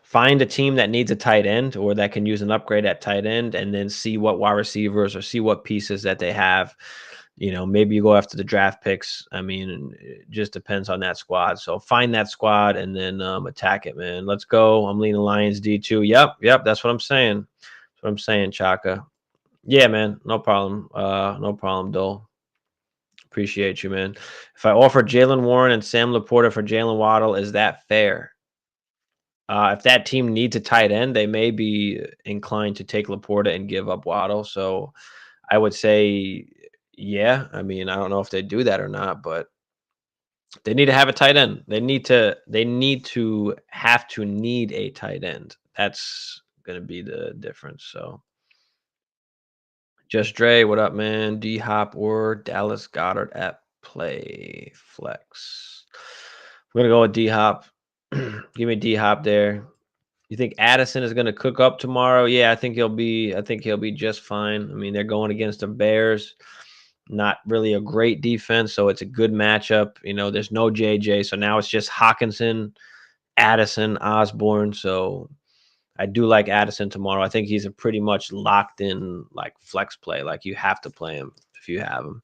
find a team that needs a tight end or that can use an upgrade at tight end and then see what wide receivers or see what pieces that they have. Maybe you go after the draft picks. I mean, it just depends on that squad. So find that squad and then attack it, man. Let's go. I'm leaning Lions D2. Yep. That's what I'm saying. That's what I'm saying, Chaka. Yeah, man. No problem. No problem, Dole. Appreciate you, man. If I offer Jalen Warren and Sam Laporta for Jalen Waddle, is that fair? If that team needs a tight end, they may be inclined to take Laporta and give up Waddle. So I would say, yeah. I mean, I don't know if they do that or not, but they need to have a tight end. They need to need a tight end. That's gonna be the difference. So just Dre, what up, man? D Hop or Dallas Goddard at play flex. We're gonna go with D Hop. Give me D Hop there. You think Addison is gonna cook up tomorrow? Yeah, I think he'll be. I think he'll be just fine. I mean, they're going against the Bears, not really a great defense, so it's a good matchup. There's no JJ, so now it's just Hawkinson, Addison, Osborne. So I do like Addison tomorrow. I think he's a pretty much locked in like flex play. Like you have to play him if you have him.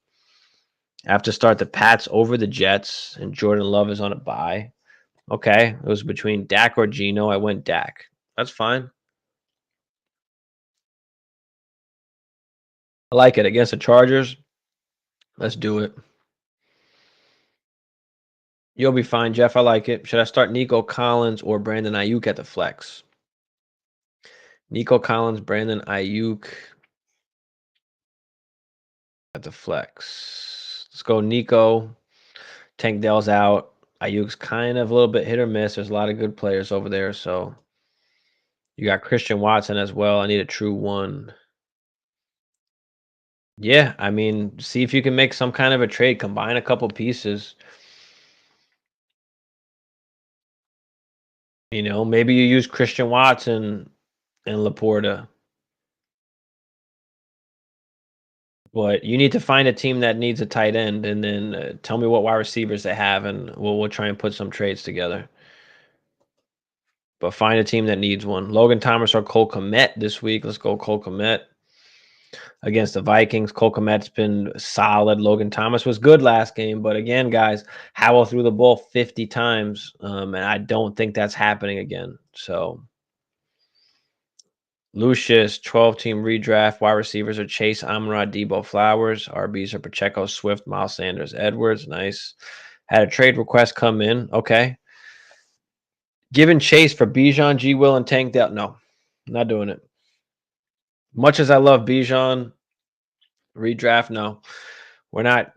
I have to start the Pats over the Jets, and Jordan Love is on a bye. Okay, it was between Dak or Geno. I went Dak. That's fine. I like it against the Chargers. Let's do it. You'll be fine, Jeff. I like it. Should I start Nico Collins or Brandon Ayuk at the flex? Nico Collins, Brandon Ayuk at the flex. Let's go Nico. Tank Dell's out. Ayuk's kind of a little bit hit or miss. There's a lot of good players over there. So you got Christian Watson as well. I need a true one. Yeah, I mean, see if you can make some kind of a trade. Combine a couple pieces. Maybe you use Christian Watson and Laporta. But you need to find a team that needs a tight end, and then tell me what wide receivers they have, and we'll try and put some trades together. But find a team that needs one. Logan Thomas or Cole Kmet this week. Let's go Cole Kmet against the Vikings. Cole Kmet's been solid. Logan Thomas was good last game, but again, guys, Howell threw the ball 50 times, and I don't think that's happening again. So Lucius, 12-team redraft. Wide receivers are Chase, Amon-Ra, Debo, Flowers. RBs are Pacheco, Swift, Miles Sanders, Edwards. Nice. Had a trade request come in. Okay. Giving Chase for Bijan, G. Will, and Tank Dell. No, not doing it. Much as I love Bijan, redraft. No, we're not.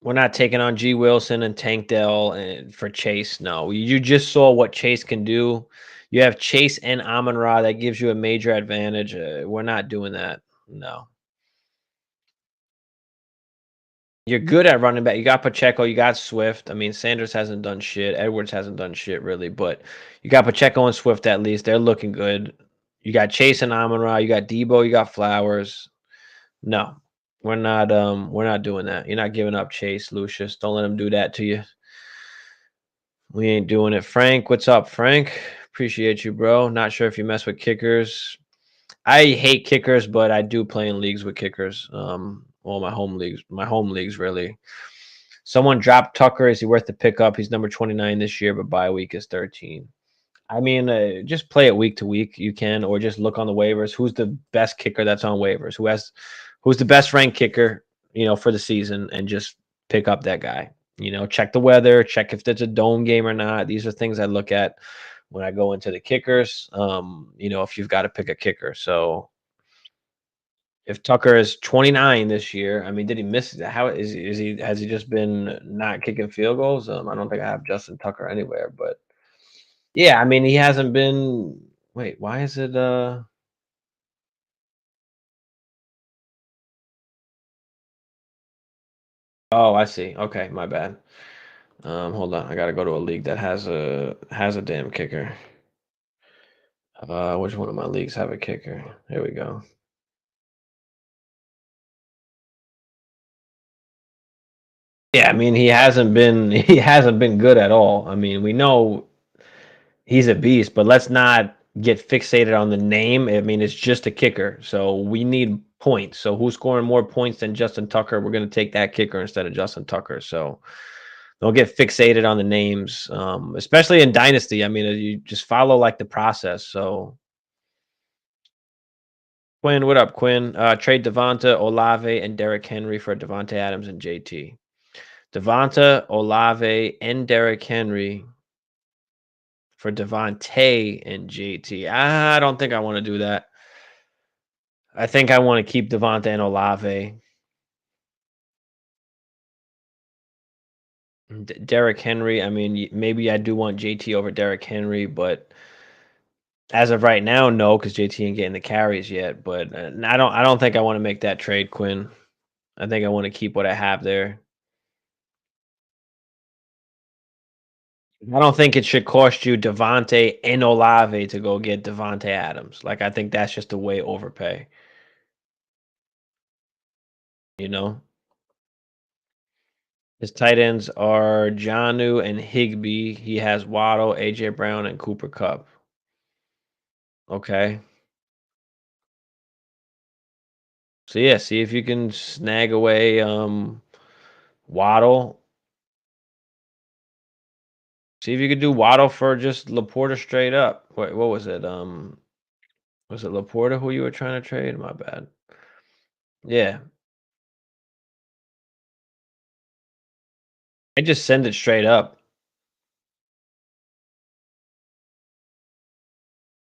We're not taking on G. Wilson and Tank Dell and for Chase. No, you just saw what Chase can do. You have Chase and Amon-Ra. That gives you a major advantage. We're not doing that. No. You're good at running back. You got Pacheco, you got Swift. I mean, Sanders hasn't done shit. Edwards hasn't done shit really, but you got Pacheco and Swift at least. They're looking good. You got Chase and Amon-Ra. You got Debo. You got Flowers. No, we're not doing that. You're not giving up Chase, Lucius. Don't let him do that to you. We ain't doing it. Frank, what's up, Frank? Appreciate you, bro. Not sure if you mess with kickers. I hate kickers, but I do play in leagues with kickers. Well, my home leagues really. Someone dropped Tucker. Is he worth the pickup? He's number 29 this year, but bye week is 13. I mean, just play it week to week. You can, or just look on the waivers. Who's the best kicker that's on waivers? Who's the best ranked kicker? For the season, and just pick up that guy. Check the weather. Check if there's a dome game or not. These are things I look at when I go into the kickers. If you've got to pick a kicker, so if Tucker is 29 this year, I mean, did he miss? How is he? Has he just been not kicking field goals? I don't think I have Justin Tucker anywhere, but yeah, I mean, he hasn't been. Wait, why is it? Oh, I see. Okay, my bad. Hold on, I gotta go to a league that has a damn kicker. Which one of my leagues have a kicker? Here we go. Yeah, I mean, he hasn't been good at all. I mean, we know he's a beast, but let's not get fixated on the name. I mean, it's just a kicker, so we need points. So who's scoring more points than Justin Tucker? We're going to take that kicker instead of Justin Tucker. So don't get fixated on the names, especially in Dynasty. I mean, you just follow like the process. So Quinn, what up, Quinn? Trade Devonta, Olave, and Derrick Henry for Devonta Adams and JT. Devonta, Olave, and Derrick Henry for Devontae and JT. I don't think I want to do that. I think I want to keep Devonta and Olave. Derrick Henry. I mean, maybe I do want JT over Derrick Henry, but as of right now, no, because JT ain't getting the carries yet. But I don't think I want to make that trade, Quinn. I think I want to keep what I have there. I don't think it should cost you Devontae and Olave to go get Devontae Adams. Like I think that's just a way overpay. You know, his tight ends are Jonnu and Higby. He has Waddle, AJ Brown, and Cooper Cup. Okay. So yeah, see if you can snag away Waddle. See if you could do Waddle for just Laporta straight up. What was it? Was it Laporta who you were trying to trade? My bad. Yeah. I just send it straight up.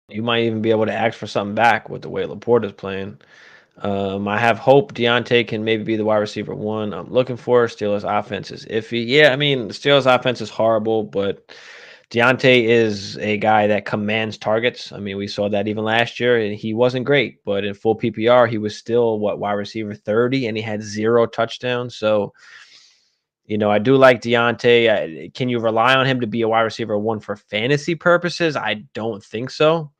You might even be able to ask for something back with the way Laporta's playing. I have hope Deontay can maybe be the wide receiver one I'm looking for. Steelers offense is iffy. Yeah, I mean, the Steelers offense is horrible, but Deontay is a guy that commands targets. I mean, we saw that even last year, and he wasn't great, but in full PPR, he was still what wide receiver 30, and he had 0 touchdowns. So, I do like Deontay. Can you rely on him to be a wide receiver one for fantasy purposes? I don't think so.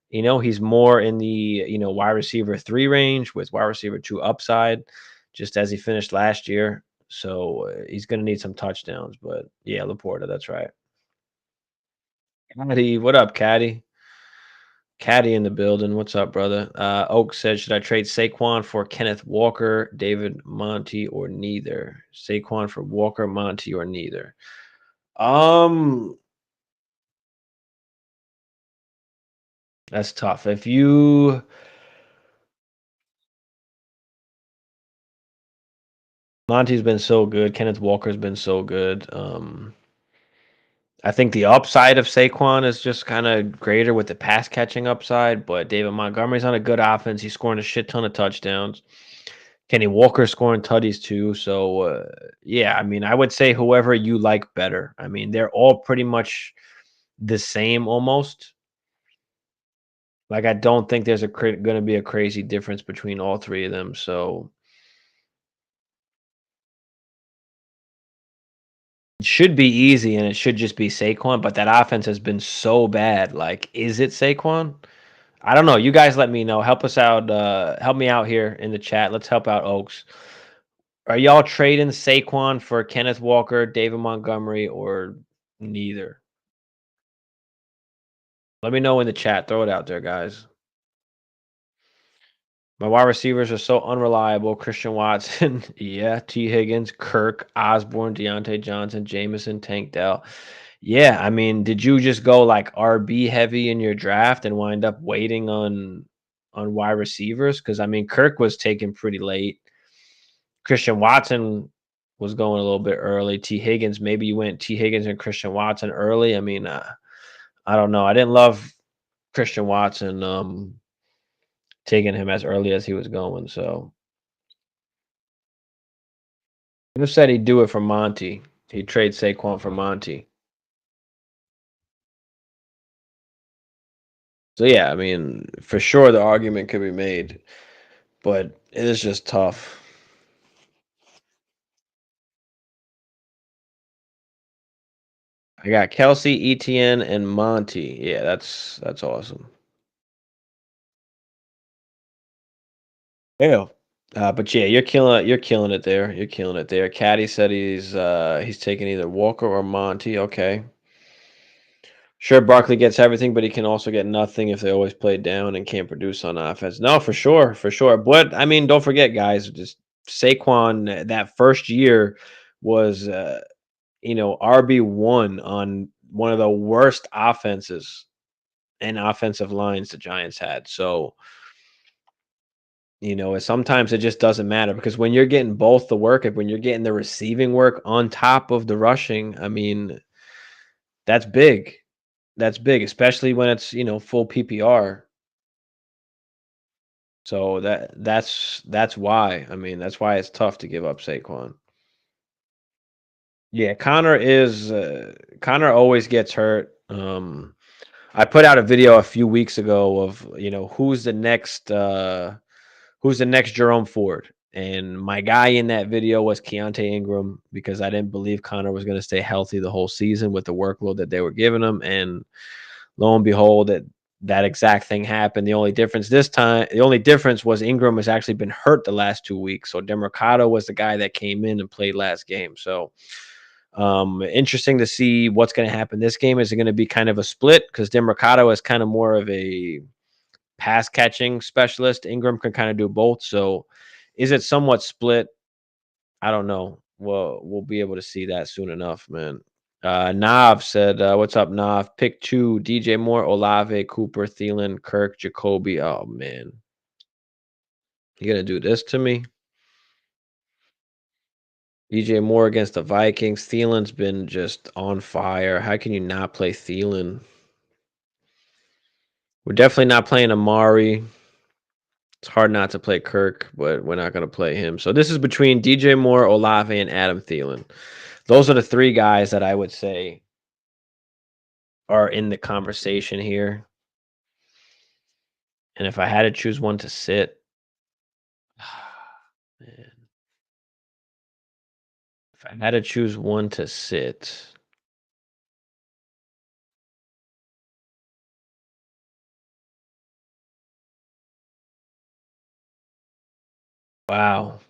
He's more in the, wide receiver 3 range with wide receiver 2 upside, just as he finished last year. So he's going to need some touchdowns. But yeah, Laporta, that's right. Caddy, what up, Caddy? Caddy in the building. What's up, brother? Oak said, should I trade Saquon for Kenneth Walker, David Monty, or neither? Saquon for Walker, Monty, or neither? Um, that's tough. If you Monty's been so good, Kenneth Walker's been so good. I think the upside of Saquon is just kind of greater with the pass catching upside, but David Montgomery's on a good offense. He's scoring a shit ton of touchdowns. Kenny Walker scoring tutties too. So yeah, I mean, I would say whoever you like better. I mean, they're all pretty much the same almost. Like I don't think there's going to be a crazy difference between all three of them. So it should be easy and it should just be Saquon, but that offense has been so bad. Like, is it Saquon? I don't know. You guys let me know. Help us out. Help me out here in the chat. Let's help out Oaks. Are y'all trading Saquon for Kenneth Walker, David Montgomery, or neither? Let me know in the chat. Throw it out there, guys. My wide receivers are so unreliable. Christian Watson, yeah. T. Higgins, Kirk, Osborne, Deontay Johnson, Jameson, Tank Dell. Yeah, I mean, did you just go like RB heavy in your draft and wind up waiting on wide receivers? Because I mean, Kirk was taken pretty late. Christian Watson was going a little bit early. T. Higgins, maybe you went T. Higgins and Christian Watson early. I mean, I don't know. I didn't love Christian Watson taking him as early as he was going. So he just said he'd do it for Monty. He'd trade Saquon for Monty. So yeah, I mean, for sure the argument could be made, but it is just tough. I got Kelsey, ETN, and Monty. Yeah, that's awesome. Yeah. But yeah, you're killing it there. You're killing it there. Caddy said he's taking either Walker or Monty. Okay. Sure, Barkley gets everything, but he can also get nothing if they always play down and can't produce on offense. No, for sure, for sure. But I mean, don't forget, guys, just Saquon that first year was RB1 on one of the worst offenses and offensive lines the Giants had. So, sometimes it just doesn't matter because when you're getting both the work and when you're getting the receiving work on top of the rushing, I mean, that's big. That's big, especially when it's, full PPR. So that's why. I mean, that's why it's tough to give up Saquon. Yeah, Connor always gets hurt. I put out a video a few weeks ago of, who's the next Jerome Ford. And my guy in that video was Keontae Ingram because I didn't believe Connor was going to stay healthy the whole season with the workload that they were giving him. And lo and behold, that exact thing happened. The only difference was Ingram has actually been hurt the last 2 weeks. So Demercado was the guy that came in and played last game. So interesting to see what's going to happen this game. Is it going to be kind of a split? Because Demercado is kind of more of a pass catching specialist. Ingram can kind of do both. So is it somewhat split? I don't know. Well, we'll be able to see that soon enough, man. Nav said, "What's up, Nav? Pick two: DJ Moore, Olave, Cooper, Thielen, Kirk, Jacoby." Oh man, you gonna do this to me? DJ Moore against the Vikings. Thielen's been just on fire. How can you not play Thielen? We're definitely not playing Amari. It's hard not to play Kirk, but we're not going to play him. So this is between DJ Moore, Olave, and Adam Thielen. Those are the three guys that I would say are in the conversation here. And if I had to choose one to sit, man, if I had to choose one to sit, wow.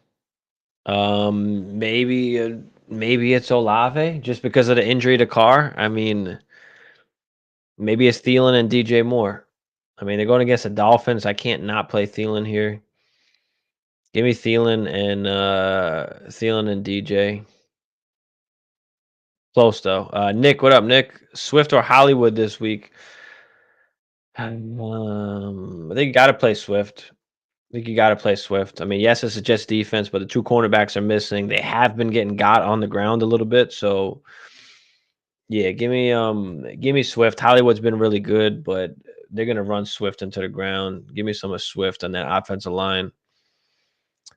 Maybe it's Olave just because of the injury to Carr. I mean, maybe it's Thielen and DJ Moore. I mean, they're going against the Dolphins. I can't not play Thielen here. Give me Thielen and DJ. Close though. Nick, what up, Nick? Swift or Hollywood this week? I think you got to play Swift. I think you got to play Swift. I mean, yes, it's a Jets defense, but the two cornerbacks are missing. They have been getting got on the ground a little bit, so yeah, give me Swift. Hollywood's been really good, but they're gonna run Swift into the ground. Give me some of Swift on that offensive line.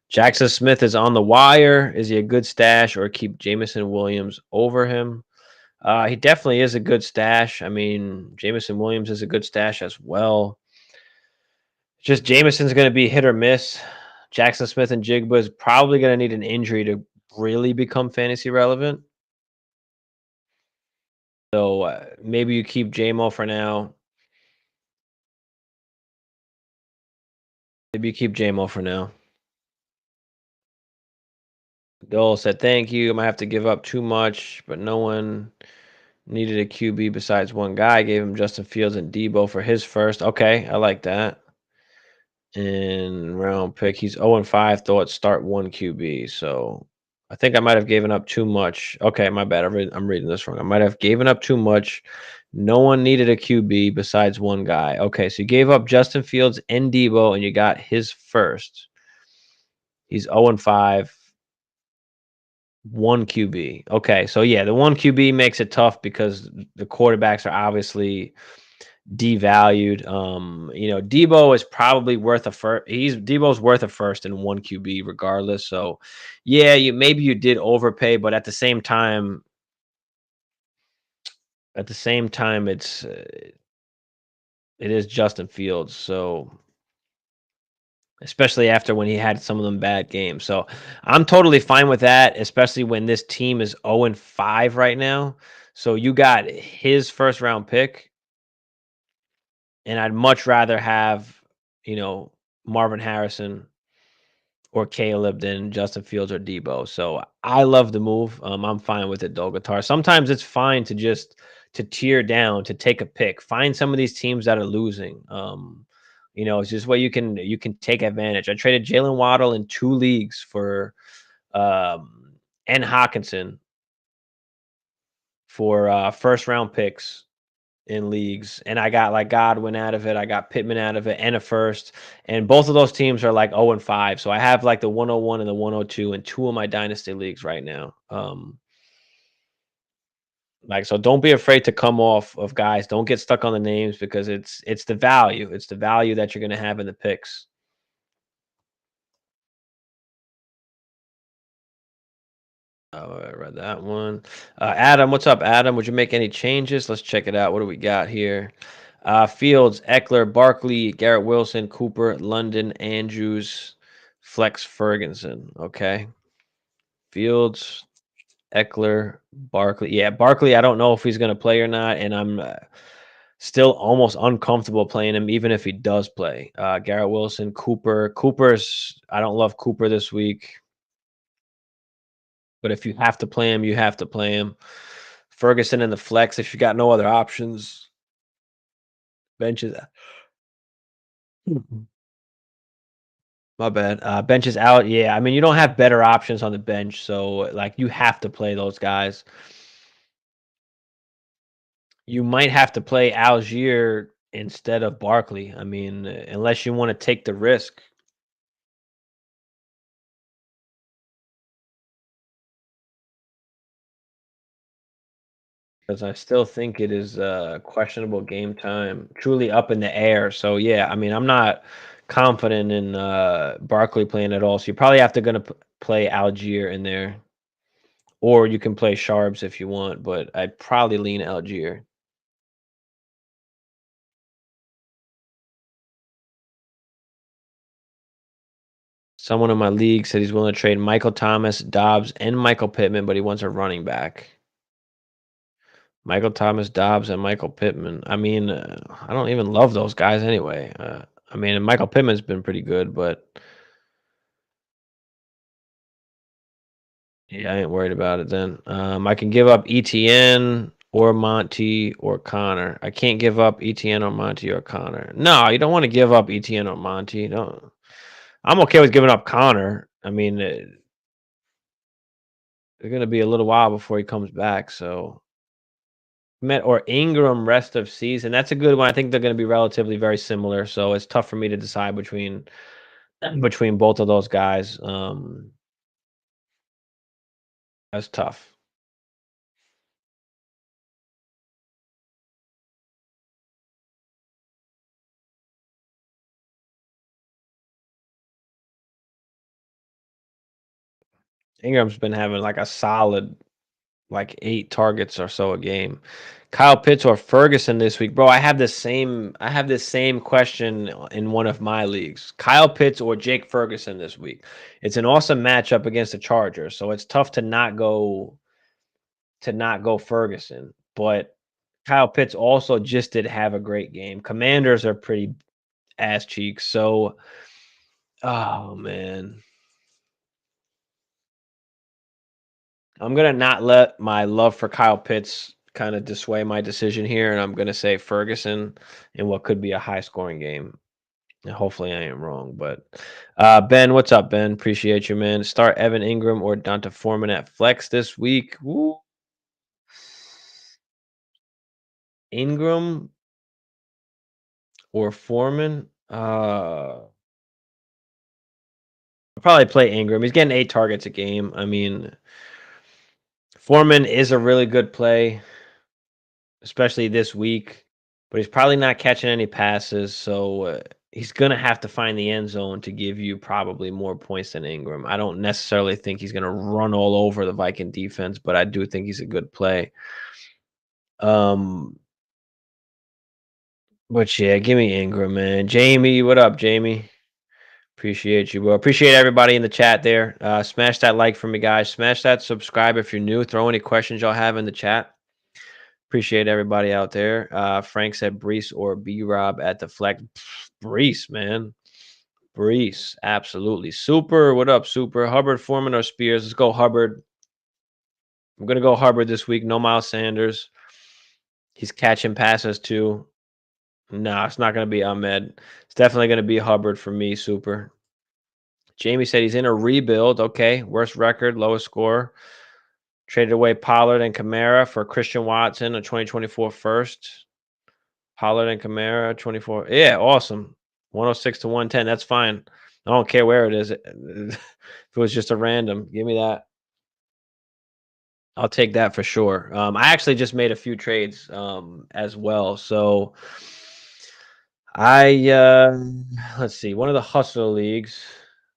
Jackson Smith is on the wire. Is he a good stash or keep Jamison Williams over him? He definitely is a good stash. I mean, Jamison Williams is a good stash as well. Just Jameson's going to be hit or miss. Jackson Smith and Jigba is probably going to need an injury to really become fantasy relevant. So maybe you keep JMO for now. Maybe you keep JMO for now. Dole said, "Thank you. I might have to give up too much, but no one needed a QB besides one guy. I gave him Justin Fields and Debo for his first." Okay, I like that. And round pick. He's 0-5. Thought start one QB. So I think I might have given up too much. Okay, my bad. I'm reading this wrong. I might have given up too much. No one needed a QB besides one guy. Okay, so you gave up Justin Fields and Debo, and you got his first. He's 0-5. One QB. Okay, so yeah, the one QB makes it tough because the quarterbacks are obviously devalued. Debo is probably worth a first. Debo's worth a first and one QB regardless. So, yeah, you did overpay, but at the same time, it is Justin Fields. So, especially after when he had some of them bad games. So, I'm totally fine with that, especially when this team is 0-5 right now. So you got his first round pick, and I'd much rather have, Marvin Harrison or Caleb than Justin Fields or Debo. So I love the move. I'm fine with it, Dolgatar. Sometimes it's fine to just to tear down, to take a pick. Find some of these teams that are losing. It's just what you can take advantage. I traded Jalen Waddle in 2 leagues for and Hawkinson for first round picks in leagues, and I got like Godwin out of it. I got Pittman out of it and a first. And both of those teams are like 0-5. So I have like the 101 and the 102 in 2 of my dynasty leagues right now. Like so don't be afraid to come off of guys. Don't get stuck on the names because it's the value. It's the value that you're gonna have in the picks. Oh, I read that one. Adam, what's up, Adam? Would you make any changes? Let's check it out. What do we got here? Fields, Eckler, Barkley, Garrett Wilson, Cooper, London, Andrews, Flex, Ferguson. Okay. Fields, Eckler, Barkley. Yeah, Barkley, I don't know if he's going to play or not, and I'm still almost uncomfortable playing him, even if he does play. Garrett Wilson, Cooper. I don't love Cooper this week. But if you have to play him, you have to play him. Ferguson in the flex if you got no other options. Bench is my bad. Bench is out. Yeah, I mean you don't have better options on the bench, so like you have to play those guys. You might have to play Algier instead of Barkley. I mean, unless you want to take the risk. Because I still think it is questionable game time, truly up in the air. So yeah, I mean, I'm not confident in Barkley playing at all. So you probably have to gonna play Algier in there, or you can play Sharps if you want. But I'd probably lean Algier. Someone in my league said he's willing to trade Michael Thomas, Dobbs, and Michael Pittman, but he wants a running back. Michael Thomas, Dobbs, and Michael Pittman. I mean, I don't even love those guys anyway. I mean, Michael Pittman's been pretty good, but yeah, I ain't worried about it then. I can give up ETN or Monty or Connor. I can't give up ETN or Monty or Connor. No, you don't want to give up ETN or Monty. No, I'm okay with giving up Connor. I mean, it's going to be a little while before he comes back. So, Met or Ingram rest of season. That's a good one. I think they're going to be relatively very similar. So it's tough for me to decide between both of those guys. That's tough. Ingram's been having like a solid like 8 targets or so a game. Kyle Pitts or Ferguson this week, bro. I have this same question in one of my leagues. Kyle Pitts or Jake Ferguson this week. It's an awesome matchup against the Chargers, so it's tough to not go Ferguson. But Kyle Pitts also just did have a great game. Commanders are pretty ass cheeks, so oh man. I'm gonna not let my love for Kyle Pitts kind of dissuade my decision here, and I'm gonna say Ferguson in what could be a high scoring game. And hopefully I am wrong. But Ben, what's up, Ben? Appreciate you, man. Start Evan Ingram or Donta Foreman at flex this week. Woo. Ingram or Foreman? I'll probably play Ingram. He's getting 8 targets a game. I mean, Foreman is a really good play, especially this week, but he's probably not catching any passes. So he's going to have to find the end zone to give you probably more points than Ingram. I don't necessarily think he's going to run all over the Viking defense, but I do think he's a good play. Um, but yeah, give me Ingram, man. Jamie, what up, Jamie? Appreciate you, bro. Appreciate everybody in the chat there. Smash that like for me, guys. Smash that subscribe if you're new. Throw any questions y'all have in the chat. Appreciate everybody out there. Frank said Brees or B Rob at the flex. Brees, man. Brees, absolutely. Super, what up, Super? Hubbard, Foreman, or Spears? Let's go Hubbard. I'm gonna go Hubbard this week. No Miles Sanders. He's catching passes too. No, it's not gonna be Ahmed. It's definitely gonna be Hubbard for me, Super. Jamie said he's in a rebuild. Okay, worst record, lowest score. Traded away Pollard and Kamara for Christian Watson, a 2024 first. Pollard and Kamara, 24. Yeah, awesome. 106 to 110. That's fine. I don't care where it is. If it was just a random, give me that. I'll take that for sure. I actually just made a few trades as well. So I let's see, one of the hustle leagues.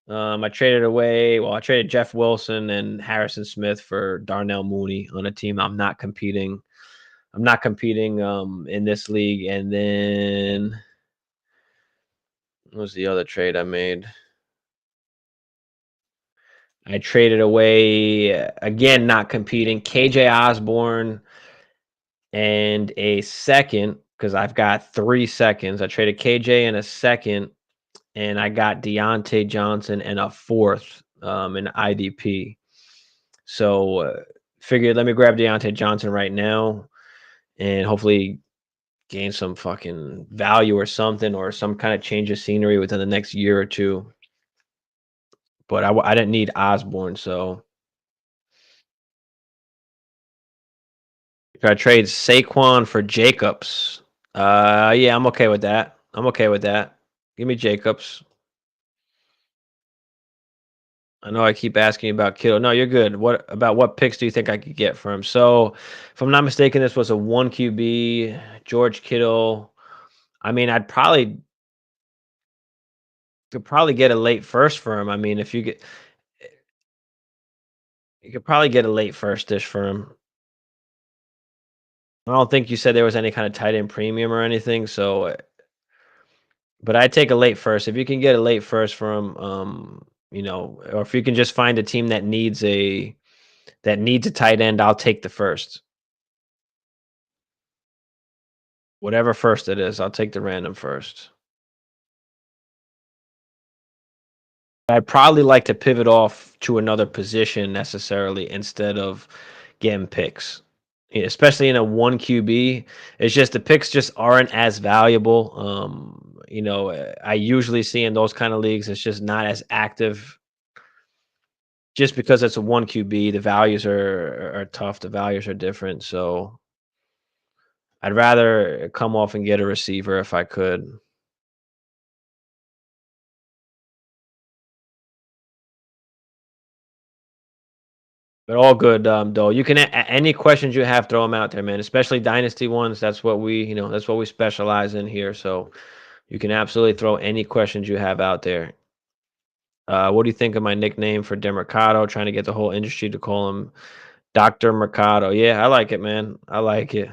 I traded away. Well, I traded Jeff Wilson and Harrison Smith for Darnell Mooney on a team I'm not competing. I'm not competing in this league. And then what was the other trade I made? I traded away again, not competing. KJ Osborne and a second because I've got 3 seconds. I traded KJ and a second, and I got Deontay Johnson and a fourth in IDP. So figured let me grab Deontay Johnson right now and hopefully gain some fucking value or something or some kind of change of scenery within the next year or two. But I didn't need Osborne, so if I trade Saquon for Jacobs, yeah, I'm okay with that. I'm okay with that. Give me Jacobs. I know I keep asking you about Kittle. No, you're good. What picks do you think I could get for him? So, if I'm not mistaken, this was a 1 QB, George Kittle. I mean, I'd probably could probably get a late first for him. I mean, if you could probably get a late first dish for him. I don't think you said there was any kind of tight end premium or anything. So, but I'd take a late first if you can get a late first for him. Or if you can just find a team that needs a tight end, I'll take the first. Whatever first it is, I'll take the random first. I'd probably like to pivot off to another position necessarily instead of getting picks. Especially in a 1 QB. It's just the picks just aren't as valuable. I usually see in those kind of leagues, it's just not as active just because it's a 1 QB. The values are tough. The values are different. So I'd rather come off and get a receiver if I could. But all good, though. You can any questions you have, throw them out there, man. Especially dynasty ones. That's what we specialize in here. So you can absolutely throw any questions you have out there. What do you think of my nickname for Demercado? Trying to get the whole industry to call him Doctor Mercado. Yeah, I like it, man. I like it.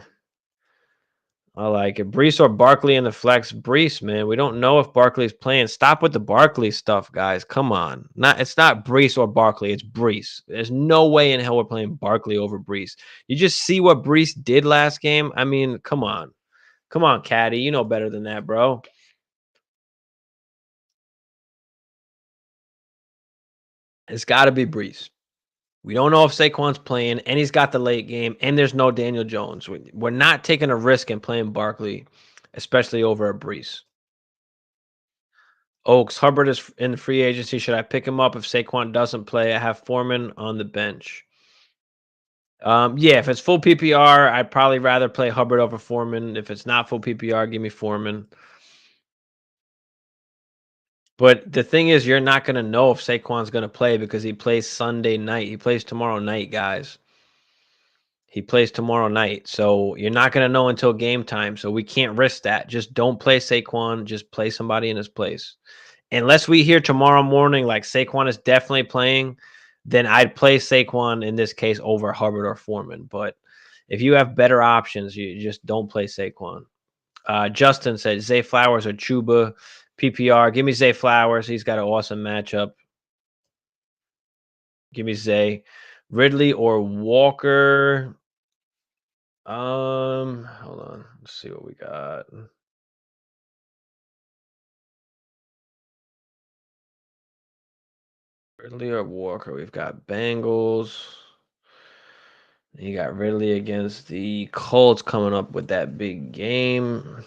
I like it. Brees or Barkley in the flex. Brees, man. We don't know if Barkley's playing. Stop with the Barkley stuff, guys. Come on. It's not Brees or Barkley. It's Brees. There's no way in hell we're playing Barkley over Brees. You just see what Brees did last game. I mean, come on. Come on, Caddy. You know better than that, bro. It's got to be Brees. We don't know if Saquon's playing, and he's got the late game, and there's no Daniel Jones. We're not taking a risk in playing Barkley, especially over a Brees. Oaks, Hubbard is in the free agency. Should I pick him up if Saquon doesn't play? I have Foreman on the bench. Yeah, if it's full PPR, I'd probably rather play Hubbard over Foreman. If it's not full PPR, give me Foreman. But the thing is, you're not going to know if Saquon's going to play because he plays Sunday night. He plays tomorrow night, guys. He plays tomorrow night. So you're not going to know until game time. So we can't risk that. Just don't play Saquon. Just play somebody in his place. Unless we hear tomorrow morning like Saquon is definitely playing, then I'd play Saquon in this case over Hubbard or Foreman. But if you have better options, you just don't play Saquon. Justin said Zay Flowers or Chuba PPR. Give me Zay Flowers. He's got an awesome matchup. Give me Zay. Ridley or Walker. Hold on. Let's see what we got. Ridley or Walker? We've got Bengals. You got Ridley against the Colts coming up with that big game.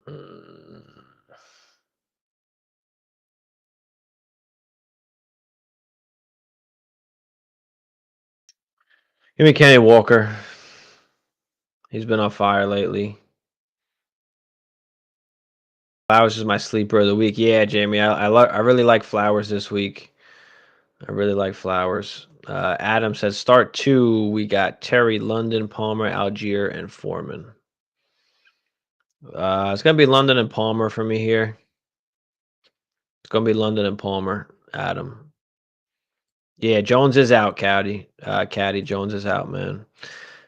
Mm. Give me Kenny Walker. He's been on fire lately. Flowers is my sleeper of the week. Yeah, Jamie, I really like Flowers this week. I really like Flowers. Adam says start 2. We got Terry, London, Palmer, Algier, and Foreman. It's gonna be London and Palmer for me here. It's gonna be London and Palmer. Adam. Yeah, Jones is out, Caddy Jones is out, man.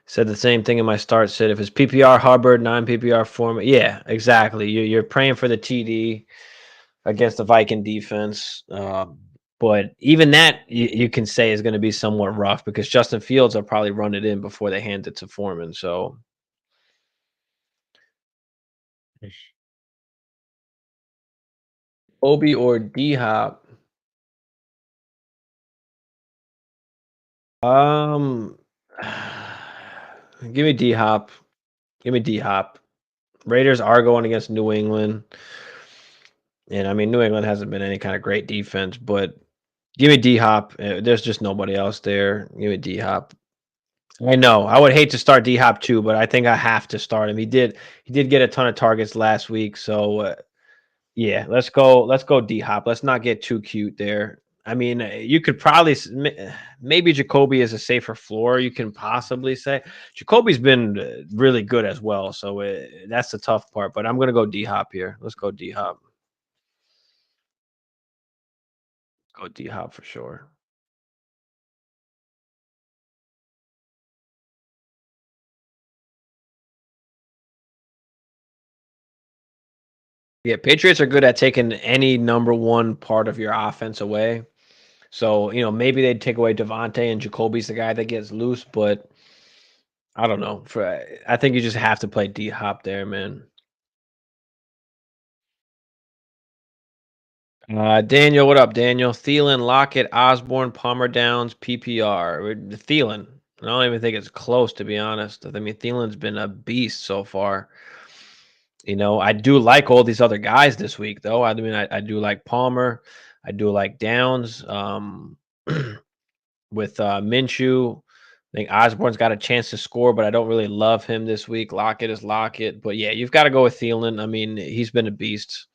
Said the same thing in my start sit. If it's PPR Hubbard, non-PPR Foreman, yeah, exactly. You're praying for the TD against the Viking defense. But even that you can say is going to be somewhat rough because Justin Fields will probably run it in before they hand it to Foreman. So Obi or D Hop. Um, give me D Hop. Give me D Hop. Raiders are going against New England, and I mean New England hasn't been any kind of great defense, but give me D Hop. There's just nobody else there. Give me D Hop. I know. I would hate to start D Hop too, but I think I have to start him. He did get a ton of targets last week, so yeah, let's go D Hop. Let's not get too cute there. I mean, you could probably maybe Jacoby is a safer floor. You can possibly say Jacoby's been really good as well, so that's the tough part. But I'm gonna go D Hop here. Let's go D Hop. Go D Hop for sure. Yeah, Patriots are good at taking any number one part of your offense away. So, maybe they'd take away Devontae and Jacoby's the guy that gets loose, but I don't know. I think you just have to play D Hop there, man. Daniel, what up, Daniel? Thielen, Lockett, Osborne, Palmer Downs, PPR. Thielen. I don't even think it's close, to be honest. I mean, Thielen's been a beast so far. I do like all these other guys this week, though. I mean, I do like Palmer. I do like Downs. With Minshew, I think Osborne's got a chance to score, but I don't really love him this week. Lockett is Lockett. But yeah, you've got to go with Thielen. I mean, he's been a beast.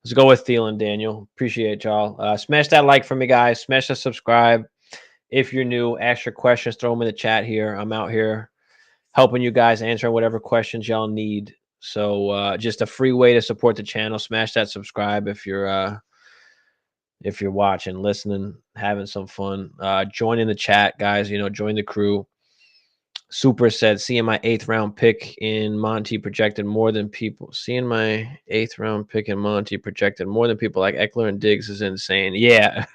Let's go with Thielen, Daniel. Appreciate y'all. Smash that like for me, guys. Smash the subscribe. If you're new, ask your questions, throw them in the chat here. I'm out here helping you guys, answering whatever questions y'all need. So just a free way to support the channel. Smash that subscribe if you're watching, listening, having some fun. Join in the chat, guys. Join the crew. Super said, seeing my 8th round pick in Monty projected more than people. Seeing my 8th round pick in Monty projected more than people like Eckler and Diggs is insane. Yeah.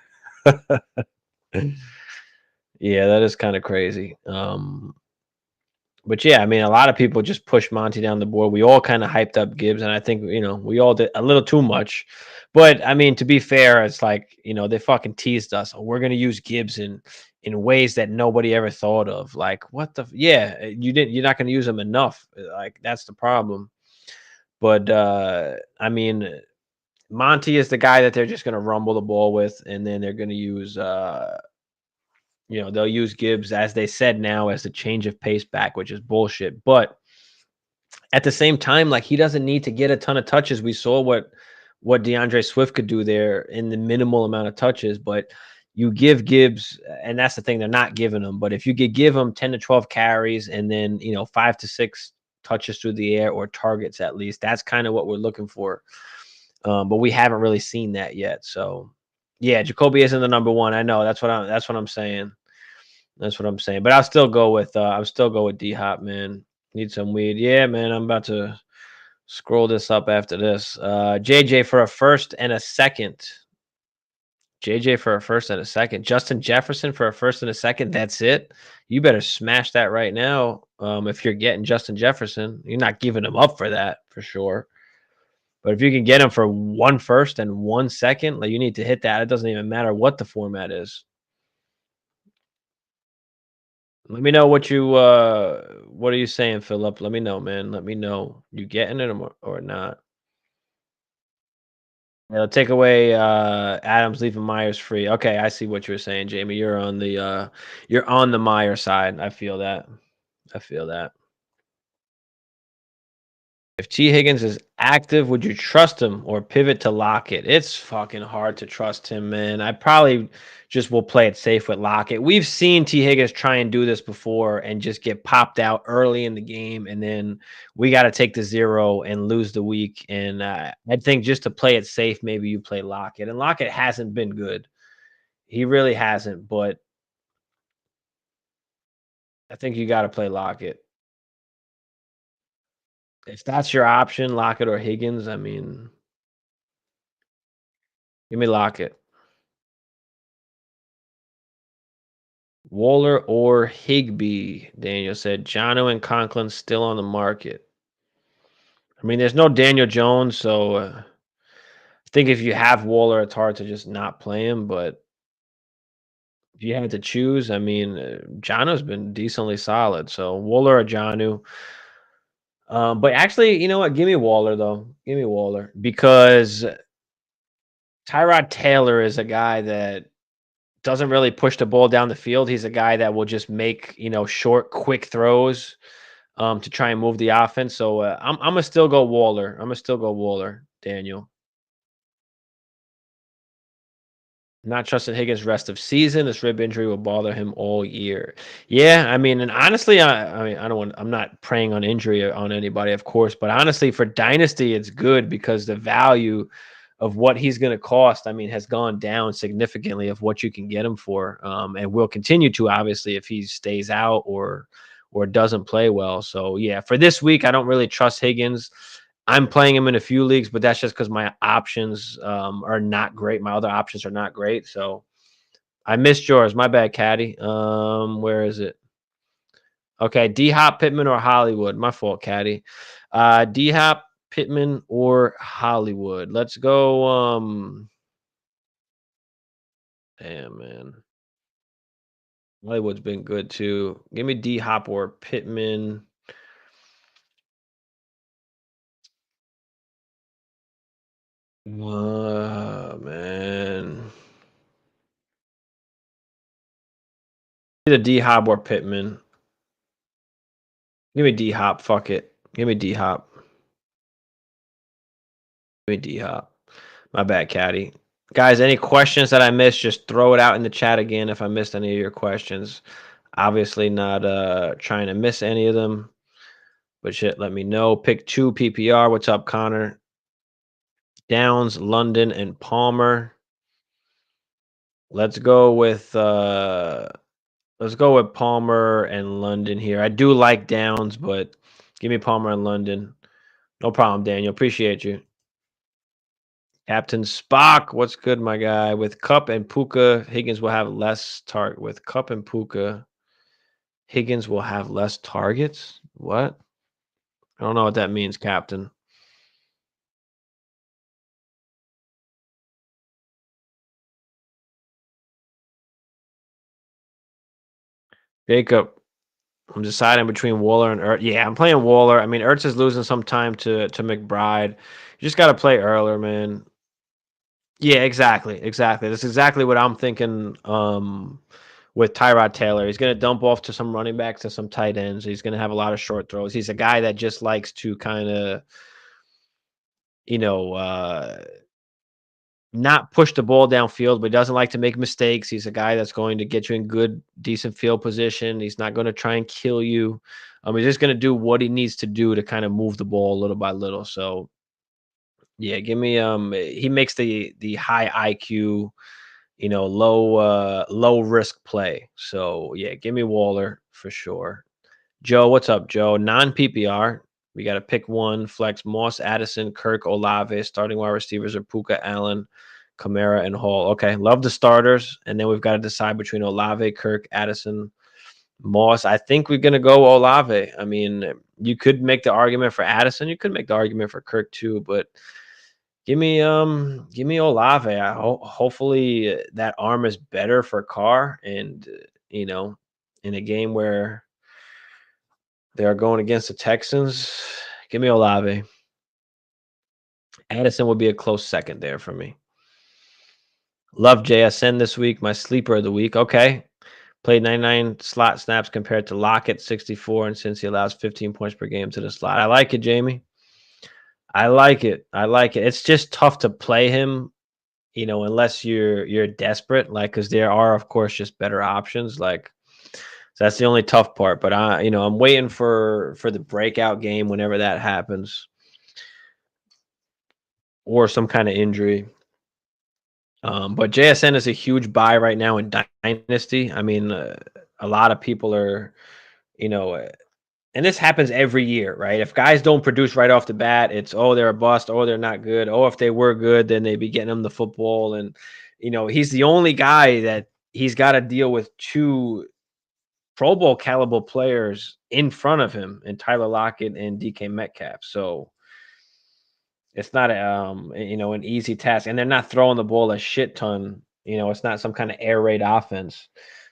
Yeah, that is kind of crazy. But yeah, I mean, a lot of people just pushed Monty down the board. We all kind of hyped up Gibbs, and I think we all did a little too much. But I mean, to be fair, it's like they fucking teased us. Oh, we're gonna use Gibbs in ways that nobody ever thought of. Like what the? Yeah, you didn't. You're not gonna use him enough. Like that's the problem. But I mean, Monty is the guy that they're just gonna rumble the ball with, and then they're gonna use they'll use Gibbs, as they said now, as a change of pace back, which is bullshit. But at the same time, like he doesn't need to get a ton of touches. We saw what DeAndre Swift could do there in the minimal amount of touches, but you give Gibbs, and that's the thing, they're not giving him. But if you could give him 10 to 12 carries and then 5 to 6 touches through the air or targets at least, that's kind of what we're looking for. But we haven't really seen that yet. So yeah, Jacoby isn't the number one. I know that's what I'm saying. That's what I'm saying. But I'll still go with D Hop, man. Need some weed. Yeah, man. I'm about to scroll this up after this. JJ for a first and a second. JJ for a first and a second. Justin Jefferson for a first and a second. That's it. You better smash that right now. If you're getting Justin Jefferson, you're not giving him up for that for sure. But if you can get him for 1 first and 1 second, like, you need to hit that. It doesn't even matter what the format is. Let me know what are you saying, Philip? Let me know, man. Let me know. You getting it or not? Yeah, take away Adams, leaving Myers free. Okay, I see what you're saying, Jamie. You're on the Meyer side. I feel that. I feel that. If T. Higgins is active, would you trust him or pivot to Lockett? It's fucking hard to trust him, man. I probably just will play it safe with Lockett. We've seen T. Higgins try and do this before and just get popped out early in the game, and then we got to take the 0 and lose the week. And I think just to play it safe, maybe you play Lockett. And Lockett hasn't been good. He really hasn't, but I think you got to play Lockett. If that's your option, Lockett or Higgins, I mean, give me Lockett. Waller or Higbee, Daniel said. Jono and Conklin still on the market. I mean, there's no Daniel Jones, so I think if you have Waller, it's hard to just not play him. But if you had to choose, I mean, Jono's been decently solid. So Waller or Jonu. But actually, you know what? Give me Waller, though. Give me Waller. Because Tyrod Taylor is a guy that doesn't really push the ball down the field. He's a guy that will just make, short, quick throws to try and move the offense. So I'm gonna still go Waller. I'm gonna still go Waller, Daniel. Not trusting Higgins rest of season. This rib injury will bother him all year. Yeah, I mean, and honestly, I mean, I don't want. I'm not preying on injury on anybody, of course, but honestly, for Dynasty, it's good because the value of what he's going to cost, I mean, has gone down significantly of what you can get him for, and will continue to obviously if he stays out or doesn't play well. So yeah, for this week, I don't really trust Higgins. I'm playing him in a few leagues, but that's just because my options are not great. My other options are not great. So I missed yours. My bad, Caddy. Where is it? Okay, D Hop, Pittman, or Hollywood. My fault, Caddy. D Hop, Pittman, or Hollywood. Let's go. Damn, man. Hollywood's been good too. Give me D Hop or Pittman. Man. Either D Hop or Pittman. Give me D Hop. Fuck it. Give me D Hop. Give me D Hop. My bad, Caddy. Guys, any questions that I missed, just throw it out in the chat again if I missed any of your questions. Obviously not trying to miss any of them. But shit, let me know. Pick 2 PPR. What's up, Connor? Downs, London, and Palmer. Let's go with Palmer and London here. I do like Downs, but give me Palmer and London. No problem, Daniel. Appreciate you. Captain Spock, what's good, my guy? With Cup and Puka, Higgins will have less target. With Cup and Puka, Higgins will have less targets. What? I don't know what that means, Captain. Jacob, I'm deciding between Waller and Ertz. Yeah, I'm playing Waller. I mean, Ertz is losing some time to McBride. You just got to play earlier, man. Yeah, exactly. Exactly. That's exactly what I'm thinking with Tyrod Taylor. He's going to dump off to some running backs to some tight ends. He's going to have a lot of short throws. He's a guy that just likes to kind of, you know, not push the ball downfield, but doesn't like to make mistakes. He's a guy that's going to get you in good, decent field position. He's not going to try and kill you. He's just going to do what he needs to do to kind of move the ball little by little. So, yeah, give me he makes the high IQ, low risk play. So, yeah, give me Waller for sure. Joe, what's up, Joe? Non PPR. We got to pick one. Flex Moss, Addison, Kirk, Olave. Starting wide receivers are Puka, Allen, Kamara, and Hall. Okay, love the starters. And then we've got to decide between Olave, Kirk, Addison, Moss. I think we're going to go Olave. I mean, you could make the argument for Addison. You could make the argument for Kirk too. But Give me Olave. Hopefully that arm is better for Carr, and in a game where they are going against the Texans, give me Olave. Addison would be a close second there for me. Love JSN this week. My sleeper of the week. Okay. Played 99 slot snaps compared to Lockett 64, and since he allows 15 points per game to the slot. I like it, Jamie. I like it. I like it. It's just tough to play him, unless you're desperate, like because there are, of course, just better options. Like so that's the only tough part. But I'm waiting for the breakout game whenever that happens, or some kind of injury. But JSN is a huge buy right now in Dynasty. I mean, a lot of people are, you know, uh, and this happens every year, right? If guys don't produce right off the bat, it's they're a bust, they're not good. If they were good, then they'd be getting them the football. And he's the only guy that he's got to deal with two Pro Bowl caliber players in front of him, and Tyler Lockett and DK Metcalf. So it's not an easy task, and they're not throwing the ball a shit ton. It's not some kind of air raid offense.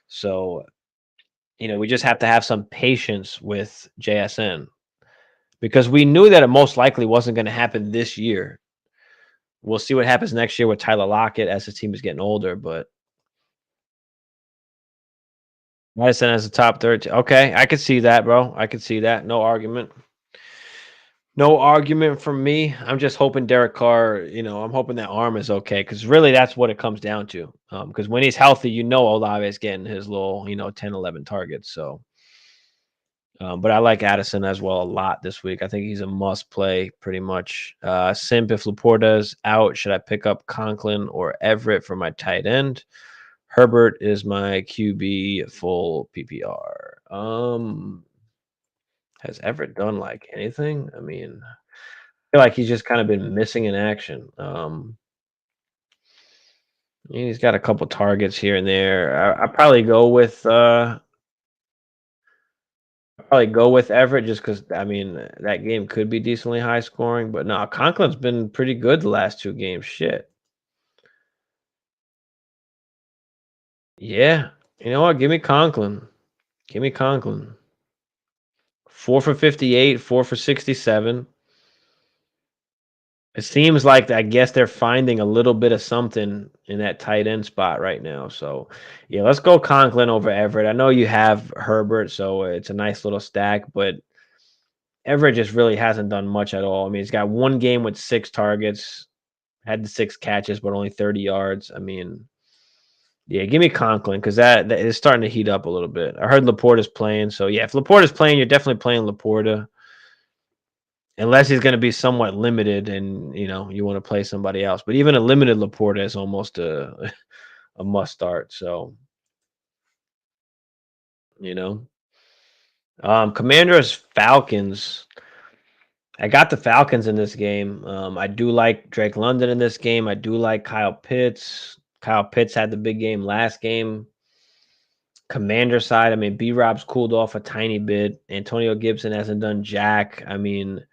So we just have to have some patience with JSN, because we knew that it most likely wasn't going to happen this year. We'll see what happens next year with Tyler Lockett as his team is getting older. But Madison as a top 13. Okay, I could see that, bro. I could see that. No argument. No argument from me. I'm just hoping Derek Carr, I'm hoping that arm is okay, because really that's what it comes down to. Because when he's healthy, Olave is getting his little, 10, 11 targets. So, but I like Addison as well a lot this week. I think he's a must play pretty much. Simp, if Laporta's out, should I pick up Conklin or Everett for my tight end? Herbert is my QB full PPR. Has Everett done like anything? I mean, feel like he's just kind of been missing in action. He's got a couple targets here and there. I probably go with Everett, just because I mean that game could be decently high scoring. But no, Conklin's been pretty good the last two games. Shit. Yeah. You know what? Give me Conklin. Give me Conklin. 4 for 58, 4 for 67. It seems like I guess they're finding a little bit of something in that tight end spot right now. So, yeah, let's go Conklin over Everett. I know you have Herbert, so it's a nice little stack, but Everett just really hasn't done much at all. I mean, he's got one game with 6 targets, had the 6 catches, but only 30 yards. I mean, yeah, give me Conklin, because that is starting to heat up a little bit. I heard Laporta's playing, so yeah, if Laporta's playing, you're definitely playing Laporta. Unless he's going to be somewhat limited, and you want to play somebody else. But even a limited Laporta is almost a a must start. So you know, Commanders Falcons. I got the Falcons in this game. I do like Drake London in this game. I do like Kyle Pitts. Kyle Pitts had the big game last game. Commander side, I mean, B Rob's cooled off a tiny bit. Antonio Gibson hasn't done jack. I mean,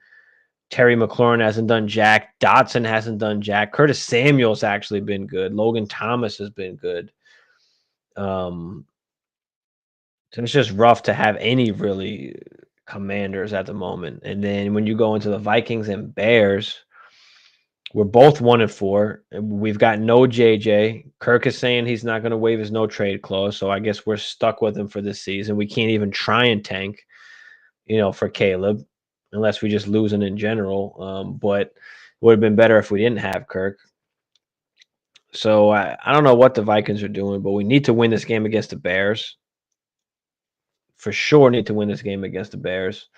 Terry McLaurin hasn't done jack. Dotson hasn't done jack. Curtis Samuel's actually been good. Logan Thomas has been good. Um, so it's just rough to have any really commanders at the moment. And then when you go into the Vikings and Bears, we're both 1-4. We've got no JJ. Kirk is saying he's not going to waive his no trade clause. So I guess we're stuck with him for this season. We can't even try and tank, for Caleb, unless we just losing in general. But it would have been better if we didn't have Kirk. So I don't know what the Vikings are doing, but we need to win this game against the Bears. For sure, need to win this game against the Bears.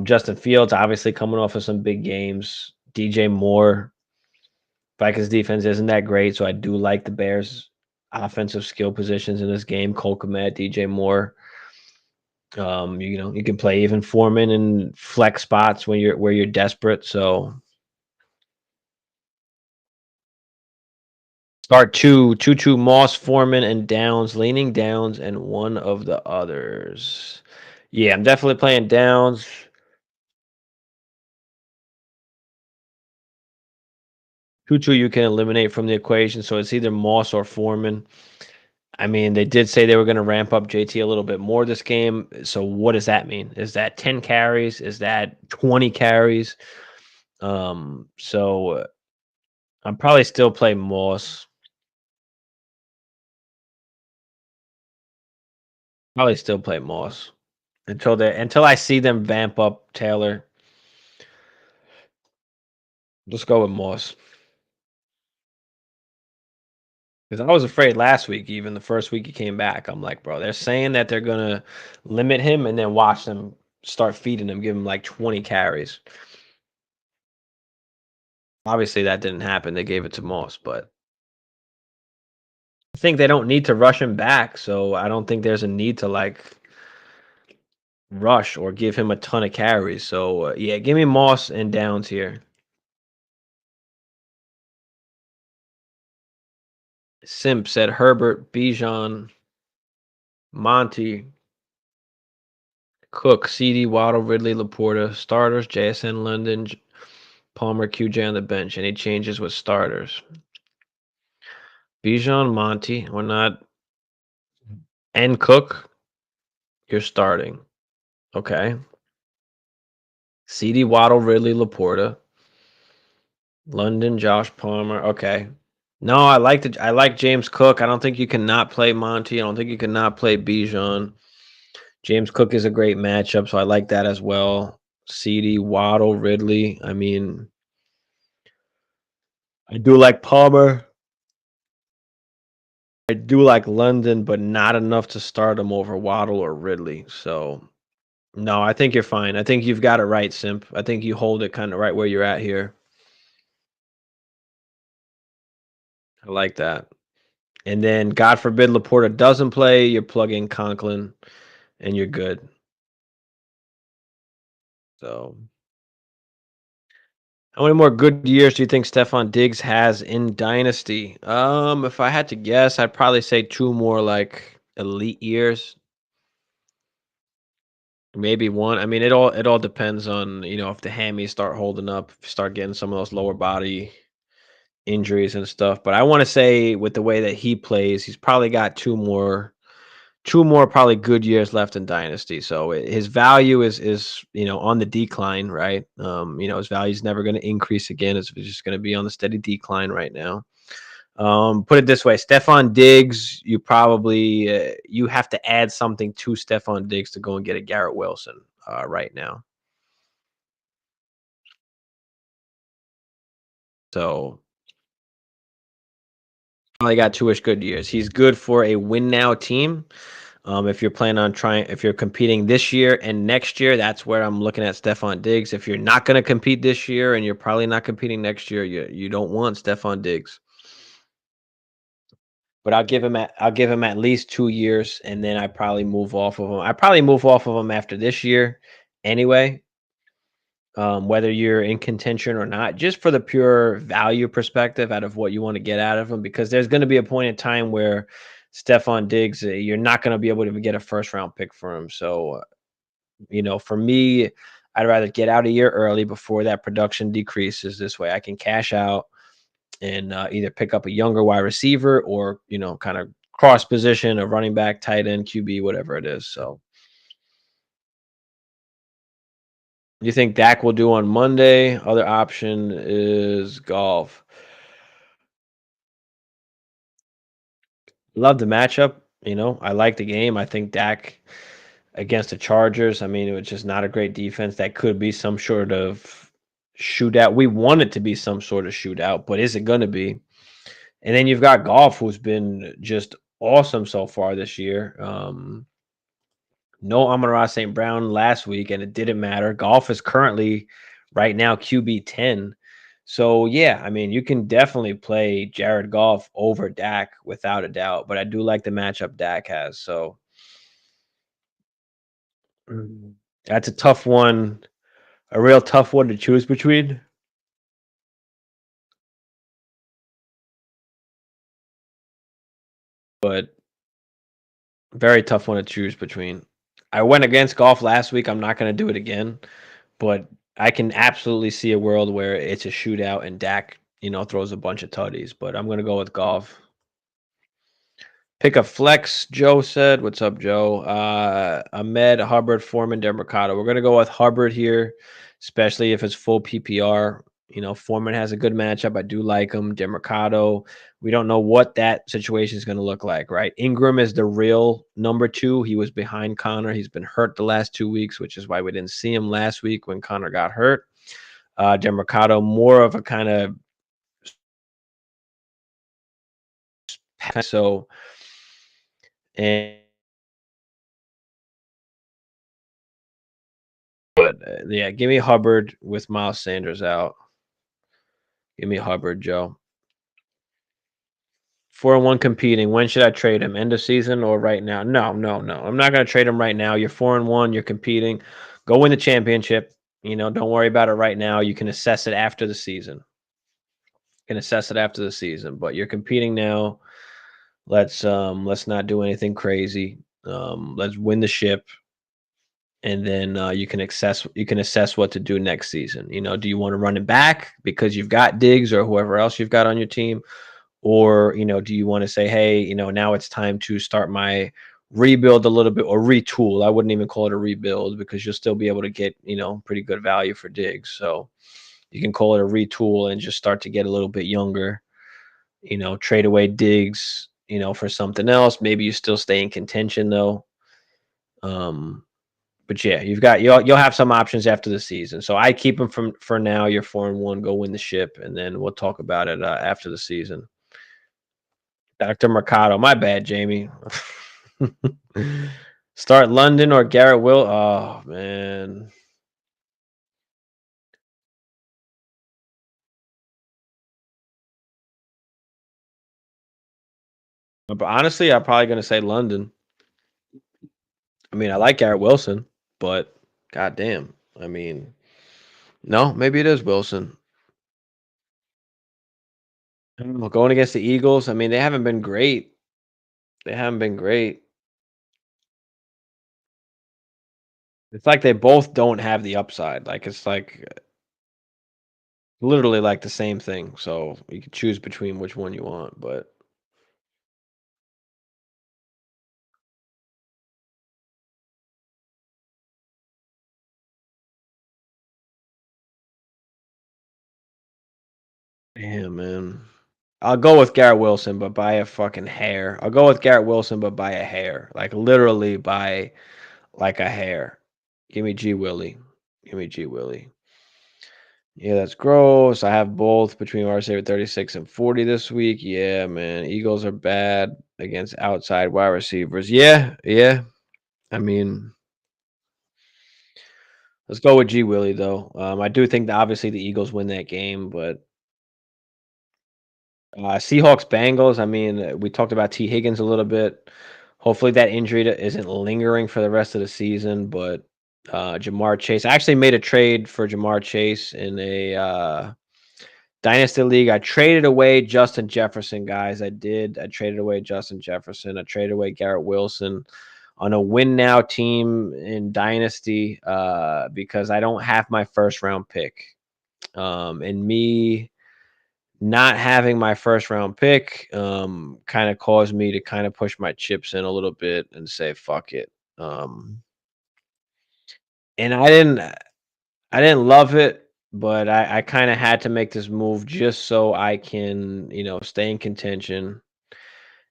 Justin Fields obviously coming off of some big games. DJ Moore, Vikings defense isn't that great, so I do like the Bears' offensive skill positions in this game. Cole Kmet, DJ Moore. You can play even Foreman in flex spots when you're desperate. So start two Moss, Foreman, and Downs, leaning Downs, and one of the others. Yeah, I'm definitely playing Downs. Tutu you can eliminate from the equation, so it's either Moss or Foreman. I mean, they did say they were going to ramp up JT a little bit more this game. So what does that mean? Is that 10 carries? Is that 20 carries? So I'm probably still play Moss. Probably still play Moss until I see them vamp up Taylor. Let's go with Moss. Because I was afraid last week, even the first week he came back. I'm like, bro, they're saying that they're gonna limit him and then watch them start feeding him, give him like 20 carries. Obviously, that didn't happen. They gave it to Moss, but I think they don't need to rush him back. So I don't think there's a need to like rush or give him a ton of carries. So yeah, give me Moss and Downs here. Simp said Herbert, Bijan, Monty, Cook, CD, Waddle, Ridley, Laporta, starters, JSN, London, Palmer, QJ on the bench. Any changes with starters? Bijan, Monty, we're not, and Cook, you're starting. Okay. CD, Waddle, Ridley, Laporta, London, Josh Palmer. Okay. No, I like James Cook. I don't think you can not play Monty. I don't think you can not play Bijan. James Cook is a great matchup, so I like that as well. CD, Waddle, Ridley. I mean, I do like Palmer. I do like London, but not enough to start him over Waddle or Ridley. So, no, I think you're fine. I think you've got it right, Simp. I think you hold it kind of right where you're at here. I like that. And then, God forbid, Laporta doesn't play. You plug in Conklin, and you're good. So, how many more good years do you think Stefon Diggs has in Dynasty? If I had to guess, I'd probably say 2 more like elite years. Maybe 1. I mean, it all depends on, if the hammies start holding up, if you start getting some of those lower body injuries and stuff. But I want to say with the way that he plays, he's probably got 2 more probably good years left in Dynasty. So his value is on the decline, right? His value is never going to increase again. It's just going to be on the steady decline right now. Put it this way, Stefon Diggs, you probably you have to add something to Stefon Diggs to go and get a Garrett Wilson right now. So probably got 2-ish good years. He's good for a win now team. If you're planning on if you're competing this year and next year, that's where I'm looking at Stefon Diggs. If you're not going to compete this year and you're probably not competing next year, you don't want Stefon Diggs. But I'll give him at least 2 years, and then I probably move off of him. I probably move off of him after this year, anyway. Whether you're in contention or not, just for the pure value perspective out of what you want to get out of him, because there's going to be a point in time where Stefon Diggs, you're not going to be able to get a first round pick for him. So, for me, I'd rather get out a year early before that production decreases. This way I can cash out and either pick up a younger wide receiver or, kind of cross position, a running back, tight end, QB, whatever it is. So, you think Dak will do on Monday? Other option is golf. Love the matchup. I like the game. I think Dak against the Chargers, I mean, it was just not a great defense. That could be some sort of shootout. We want it to be some sort of shootout, but is it going to be? And then you've got golf, who's been just awesome so far this year. No Amon-Ra St. Brown last week, and it didn't matter. Golf is currently right now QB 10. So yeah, I mean, you can definitely play Jared Goff over Dak without a doubt. But I do like the matchup Dak has. So that's a tough one, a real tough one to choose between. But very tough one to choose between. I went against Golf last week. I'm not going to do it again. But I can absolutely see a world where it's a shootout and Dak throws a bunch of tutties. But I'm gonna go with Goff. Pick a flex, Joe said. What's up, Joe? Ahmed, Hubbard, Foreman, Demercado. We're gonna go with Hubbard here, especially if it's full PPR. Foreman has a good matchup. I do like him. Demercado, we don't know what that situation is going to look like, right? Ingram is the real number 2. He was behind Connor. He's been hurt the last 2 weeks, which is why we didn't see him last week when Connor got hurt. Demercado, more of a kind of so, and but yeah, give me Hubbard with Miles Sanders out. Give me Hubbard, Joe. 4-1 competing. When should I trade him? End of season or right now? No, no, no. I'm not going to trade him right now. You're 4-1. You're competing. Go win the championship. Don't worry about it right now. You can assess it after the season. But you're competing now. Let's not do anything crazy. Let's win the ship, and then you can assess what to do next season. Do you want to run it back because you've got Diggs or whoever else you've got on your team? Or, do you want to say, hey, now it's time to start my rebuild a little bit, or retool? I wouldn't even call it a rebuild because you'll still be able to get, pretty good value for Diggs. So you can call it a retool and just start to get a little bit younger, trade away Diggs, for something else. Maybe you still stay in contention though. But yeah, you'll have some options after the season. So I keep them for now. You're 4-1, go win the ship, and then we'll talk about it after the season. Dr. Mercado. My bad, Jamie. Start London or Garrett Will. Oh, man. But honestly, I'm probably going to say London. I mean, I like Garrett Wilson, but goddamn. I mean, no, maybe it is Wilson. I don't know, going against the Eagles, I mean, they haven't been great. They haven't been great. It's like they both don't have the upside. Like, it's like literally like the same thing. So you can choose between which one you want, but damn, man. I'll go with Garrett Wilson, but by a fucking hair. I'll go with Garrett Wilson, but by a hair. Like literally by like a hair. Give me G Willie. Give me G Willie. Yeah, that's gross. I have both between wide receiver 36 and 40 this week. Yeah, man. Eagles are bad against outside wide receivers. Yeah, yeah. I mean, let's go with G Willie though. I do think that obviously the Eagles win that game, but Seahawks Bengals. I mean, we talked about T Higgins a little bit. Hopefully that injury isn't lingering for the rest of the season. But Jamar Chase, I actually made a trade for Jamar Chase in a Dynasty league. I traded away Justin Jefferson, guys. I did. I traded away Justin Jefferson. I traded away Garrett Wilson on a win now team in Dynasty because I don't have my first round pick. And me not having my first round pick kind of caused me to kind of push my chips in a little bit and say fuck it. And I didn't love it, but I kind of had to make this move just so I can, stay in contention.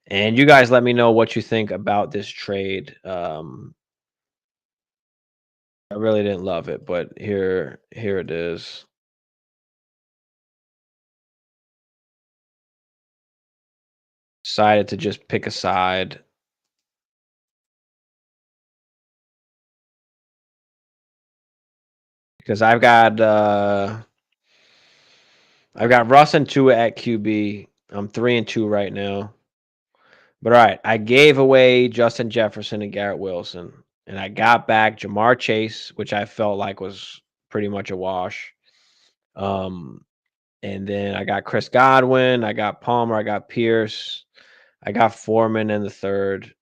And you guys let me know what you think about this trade. I really didn't love it, but here it is. Decided to just pick a side because I've got Russ and Tua at QB. I'm 3-2 right now. But all right, I gave away Justin Jefferson and Garrett Wilson, and I got back Jamar Chase, which I felt like was pretty much a wash. And then I got Chris Godwin, I got Palmer, I got Pierce, I got Foreman in the third.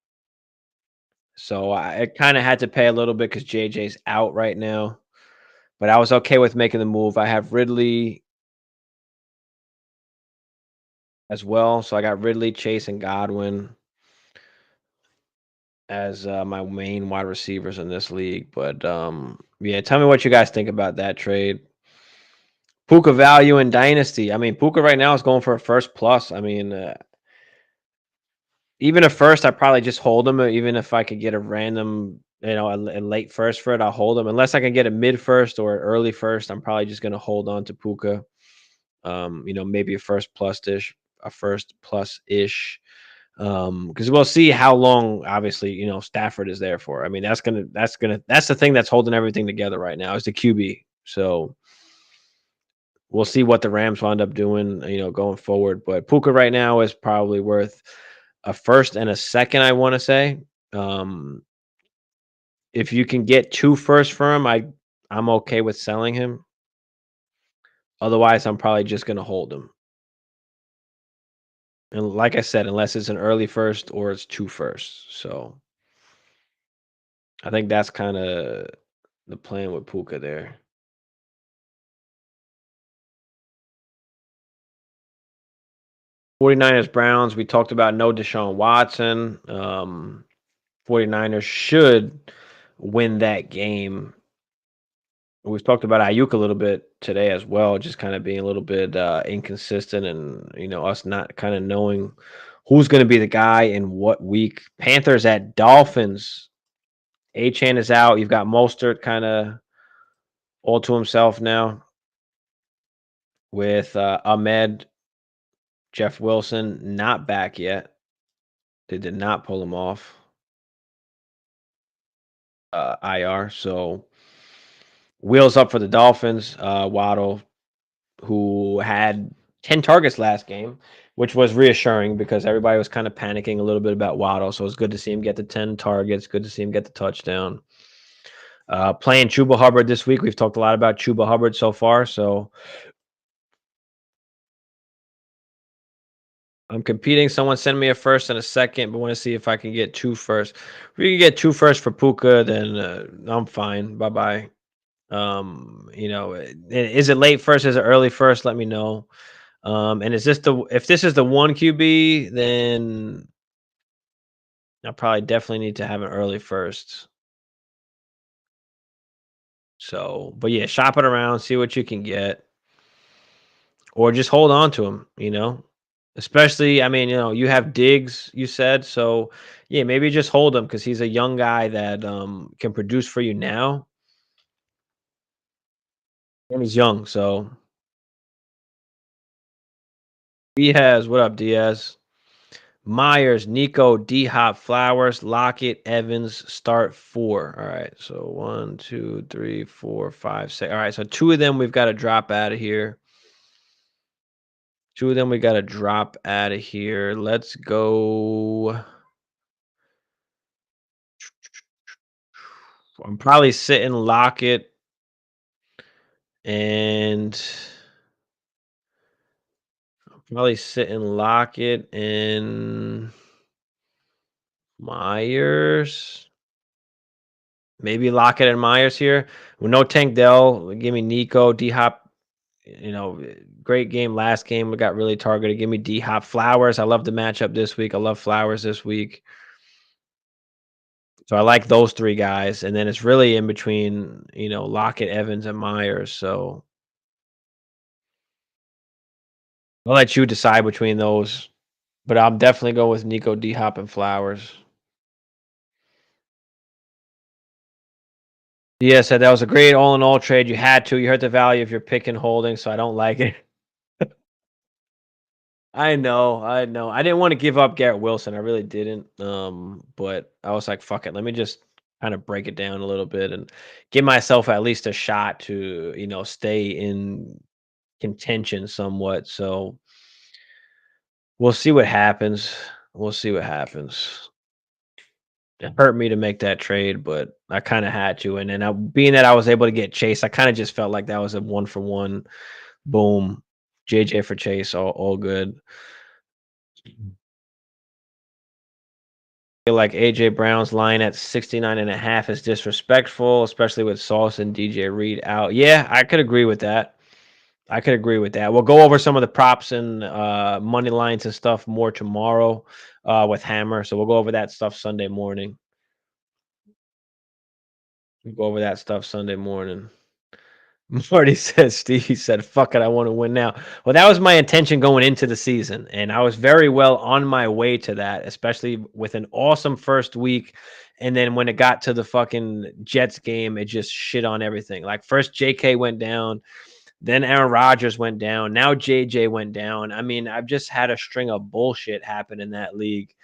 So I kind of had to pay a little bit because JJ's out right now, but I was okay with making the move. I have Ridley, as well. So I got Ridley, Chase, and Godwin as my main wide receivers in this league. But yeah, tell me what you guys think about that trade. Puka value in Dynasty. I mean, Puka right now is going for a first plus. I mean, even a first, I probably just hold him. Even if I could get a random, a late first for it, I'll hold him. Unless I can get a mid first or an early first, I'm probably just going to hold on to Puka. Maybe a first plus ish. Because we'll see how long, obviously, Stafford is there for. I mean, that's the thing that's holding everything together right now is the QB. So we'll see what the Rams wind up doing, going forward. But Puka right now is probably worth a first and a second, I want to say. Um, if you can get two firsts for him, I'm okay with selling him. Otherwise, I'm probably just gonna hold him. And like I said, unless it's an early first or it's two firsts. So I think that's kind of the plan with Puka there. 49ers Browns, we talked about no Deshaun Watson. 49ers should win that game. We've talked about Ayuk a little bit today as well, just kind of being a little bit inconsistent and, us not kind of knowing who's going to be the guy in what week. Panthers at Dolphins. Chan is out. You've got Mostert kind of all to himself now with Ahmed, Jeff Wilson not back yet. They did not pull him off IR. So wheels up for the Dolphins. Waddle, who had 10 targets last game, which was reassuring because everybody was kind of panicking a little bit about Waddle. So it's good to see him get the 10 targets. Good to see him get the touchdown. Playing Chuba Hubbard this week. We've talked a lot about Chuba Hubbard so far. So I'm competing. Someone send me a first and a second, but want to see if I can get two first. If we can get two first for Puka, then I'm fine. Bye bye. Is it late first? Is it early first? Let me know. And if this is the one QB, then I probably definitely need to have an early first. So, but yeah, shop it around, see what you can get, or just hold on to him. Especially, I mean, you have Diggs, you said, so yeah, maybe just hold him because he's a young guy that can produce for you now, and he's young. So Diaz, what up, Diaz? Myers, Nico, D Hop, Flowers, Lockett, Evans, start four. All right. So 1, 2, 3, 4, 5, 6. All right. So two of them we've got to drop out of here. Two of them we got to drop out of here. Let's go. I'm probably sitting Lockett and and Myers. Maybe Lockett and Myers here. With no Tank Dell, give me Nico, D Hop. Great game last game. We got really targeted. Give me D Hop. Flowers. I love the matchup this week. I love Flowers this week. So I like those three guys. And then it's really in between, Lockett, Evans, and Myers. So I'll let you decide between those. But I'm definitely going with Nico, D Hop, and Flowers. Yeah, said that was a great all in all trade. You had to. You hurt the value of your pick and holding, so I don't like it. I know, I know. I didn't want to give up Garrett Wilson. I really didn't. But I was like, fuck it. Let me just kind of break it down a little bit and give myself at least a shot to, stay in contention somewhat. So we'll see what happens. We'll see what happens. It hurt me to make that trade, but I kind of had to. And then being that I was able to get Chase, I kind of just felt like that was a 1-for-1. Boom. JJ for Chase, all good. Feel like AJ Brown's line at 69.5 is disrespectful, especially with Sauce and DJ Reed out. Yeah, I could agree with that. I could agree with that. We'll go over some of the props and money lines and stuff more tomorrow with Hammer. So we'll go over that stuff Sunday morning. We'll go over that stuff Sunday morning. Marty says, Steve said, fuck it, I want to win now. Well, that was my intention going into the season. And I was very well on my way to that, especially with an awesome first week. And then when it got to the fucking Jets game, it just shit on everything. Like, first JK went down, then Aaron Rodgers went down, now JJ went down. I mean, I've just had a string of bullshit happen in that league.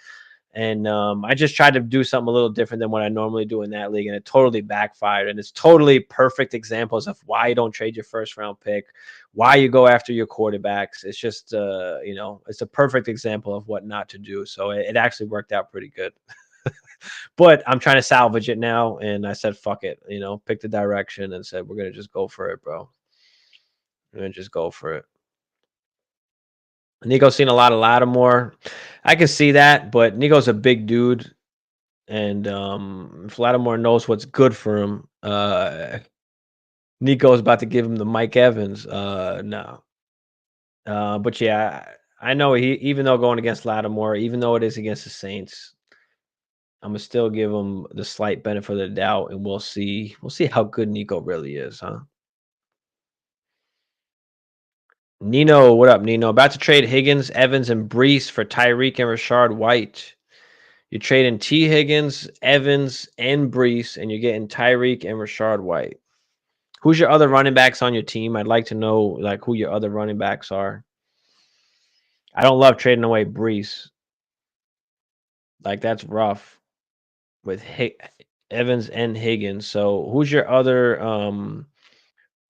And I just tried to do something a little different than what I normally do in that league, and it totally backfired. And it's totally perfect examples of why you don't trade your first round pick, why you go after your quarterbacks. It's just, it's a perfect example of what not to do. So it actually worked out pretty good. But I'm trying to salvage it now, and I said, fuck it, pick the direction and said, we're gonna just go for it, bro. We're gonna just go for it. Nico's seen a lot of Lattimore. I can see that, but Nico's a big dude. And if Lattimore knows what's good for him, Nico's about to give him the Mike Evans. No. But yeah, I know even though going against Lattimore, even though it is against the Saints, I'm gonna still give him the slight benefit of the doubt, and we'll see. We'll see how good Nico really is, huh? Nino, what up, Nino? About to trade Higgins, Evans, and Brees for Tyreek and Rashard White. You're trading T. Higgins, Evans, and Brees, and you're getting Tyreek and Rashard White. Who's your other running backs on your team? I'd like to know like who your other running backs are. I don't love trading away Brees. Like, that's rough with Evans and Higgins. So who's your other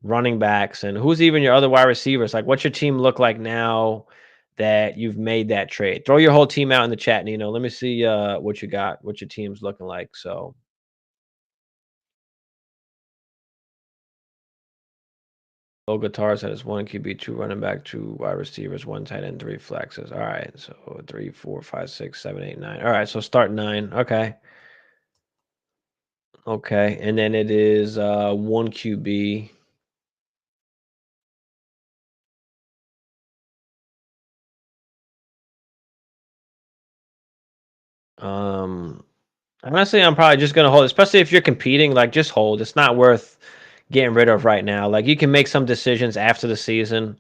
running backs, and who's even your other wide receivers? Like, what's your team look like now that you've made that trade? Throw your whole team out in the chat, Nino. Let me see what you got, what your team's looking like. So low guitars has one QB, two running back, two wide receivers, one tight end, three flexes. All right. So 3, 4, 5, 6, 7, 8, 9. All right. So start 9. Okay. Okay. And then it is one QB. Honestly, I'm probably just gonna hold, especially if you're competing. Like, just hold. It's not worth getting rid of right now. Like, you can make some decisions after the season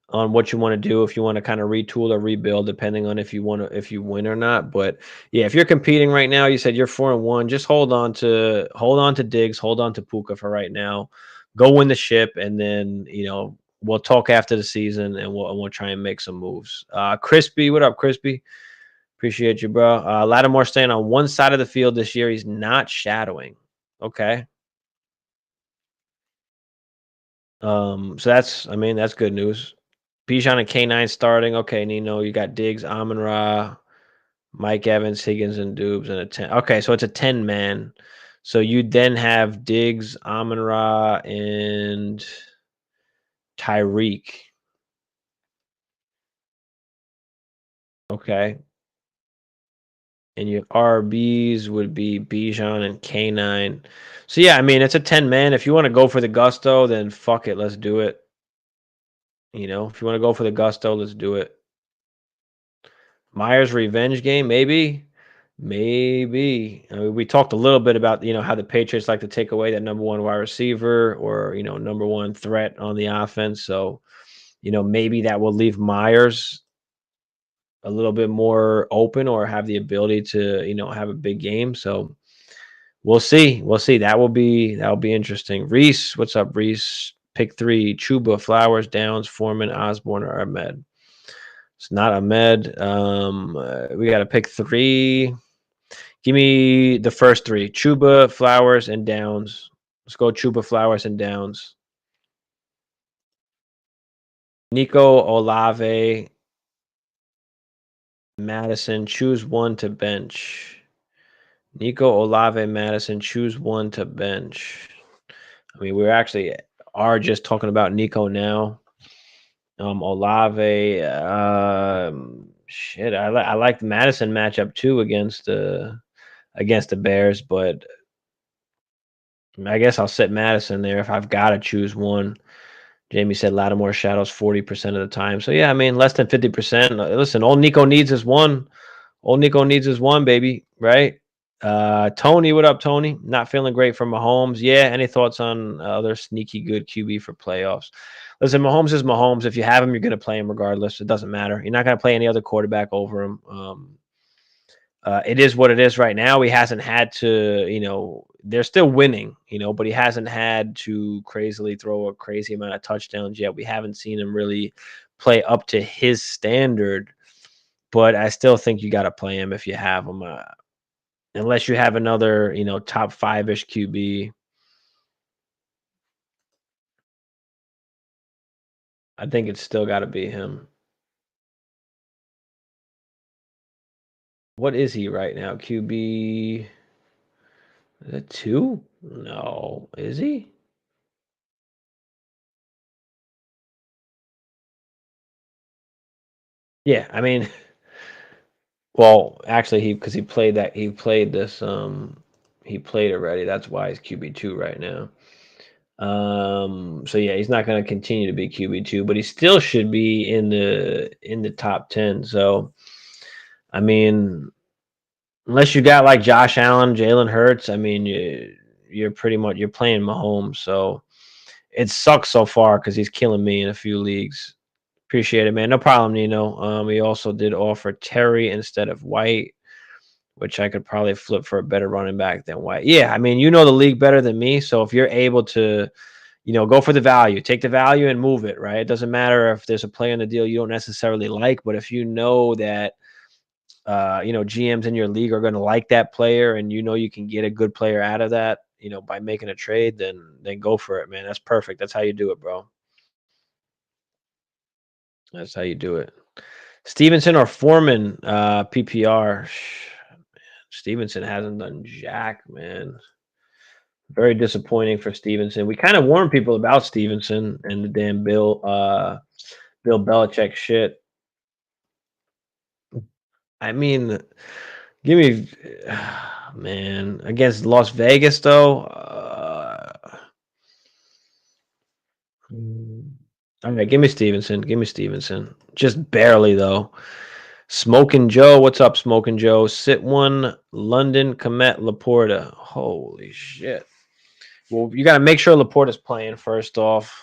on what you want to do, if you want to kind of retool or rebuild, depending on if you win or not. But yeah, if you're competing right now, you said you're 4-1. Just hold on to Diggs, hold on to Puka for right now. Go win the ship, and then we'll talk after the season, and we'll try and make some moves. Crispy, what up, Crispy? Appreciate you, bro. Lattimore staying on one side of the field this year. He's not shadowing. Okay. So that's good news. Bijan and K9 starting. Okay, Nino, you got Diggs, Amon-Ra, Mike Evans, Higgins, and Dubes, and a 10. Okay, so it's a 10-man. So you then have Diggs, Amon-Ra, and Tyreek. Okay. And your RBs would be Bijan and K9. So yeah, I mean, it's a 10-man. If you want to go for the gusto, then fuck it, let's do it. If you want to go for the gusto, let's do it. Myers revenge game, maybe. Maybe. I mean, we talked a little bit about, how the Patriots like to take away that number one wide receiver, or, number one threat on the offense. So, maybe that will leave Myers a little bit more open, or have the ability to, have a big game. So we'll see. We'll see. That'll be interesting. Reese, what's up, Reese? Pick 3: Chuba, Flowers, Downs, Foreman, Osborne, or Ahmed. It's not Ahmed. We got to pick 3. Give me the first 3: Chuba, Flowers, and Downs. Let's go Chuba, Flowers, and Downs. Nico, Olave, Madison. Choose one to bench. Nico, Olave, Madison. Choose one to bench. I mean, we actually are just talking about Nico now. Olave. Shit, I like the Madison matchup too against the Bears, but I guess I'll sit Madison there if I've got to choose one. Jamie said Lattimore shadows 40% of the time. So yeah, I mean less than 50%. Listen, all Nico needs is one. All Nico needs is one, baby, right? Tony, what up, Tony? Not feeling great from Mahomes. Yeah, any thoughts on other sneaky good QB for playoffs? Listen, Mahomes is Mahomes. If you have him, you're going to play him regardless. It doesn't matter. You're not going to play any other quarterback over him. It is what it is right now. He hasn't had to, they're still winning, but he hasn't had to crazily throw a crazy amount of touchdowns yet. We haven't seen him really play up to his standard, but I still think you got to play him if you have him, unless you have another, top five-ish QB. I think it's still got to be him. What is he right now? QB, is it 2? No, is he? Yeah, I mean, well, actually, he played this, he played already. That's why he's QB2 right now. So yeah, he's not going to continue to be QB2, but he still should be in the top 10. So, I mean, unless you got like Josh Allen, Jalen Hurts, I mean, you're pretty much you're playing Mahomes. So it sucks so far because he's killing me in a few leagues. Appreciate it, man. No problem, Nino. He also did offer Terry instead of White, which I could probably flip for a better running back than White. Yeah, I mean, you know the league better than me. So if you're able to, go for the value, take the value and move it, right? It doesn't matter if there's a player in the deal you don't necessarily like, but if you know that, GMs in your league are going to like that player and you can get a good player out of that, by making a trade, then go for it, man. That's perfect. That's how you do it, bro. That's how you do it. Stevenson or Foreman, PPR. Stevenson hasn't done jack, man. Very disappointing for Stevenson. We kind of warned people about Stevenson and the damn Bill Belichick shit. I mean, give me man, against Las Vegas though. All right, give me Stevenson. Give me Stevenson. Just barely though. Smoking Joe, what's up, Smoking Joe? Sit one, London, Komet, Laporta. Holy shit. Well, you got to make sure Laporta's playing first off.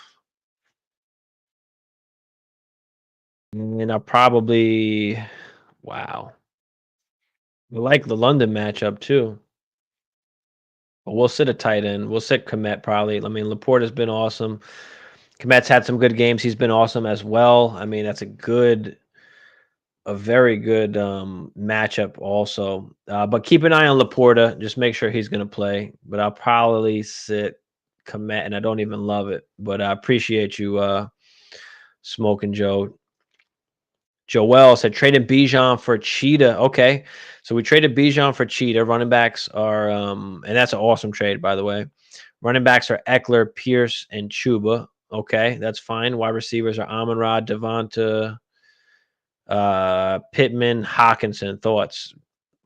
And I'll probably, wow. I like the London matchup too. But we'll sit a tight end. We'll sit Komet probably. I mean, Laporta's been awesome. Komet's had some good games. He's been awesome as well. I mean, that's a very good matchup also. But keep an eye on Laporta. Just make sure he's going to play. But I'll probably sit Komet, and I don't even love it. But I appreciate you, Smoking Joe. Joel said traded Bijan for Cheetah. Okay. So we traded Bijan for Cheetah. Running backs are and that's an awesome trade, by the way. Running backs are Eckler, Pierce, and Chuba. Okay, that's fine. Wide receivers are Amon-Ra, Devonta, Pittman, Hawkinson. Thoughts?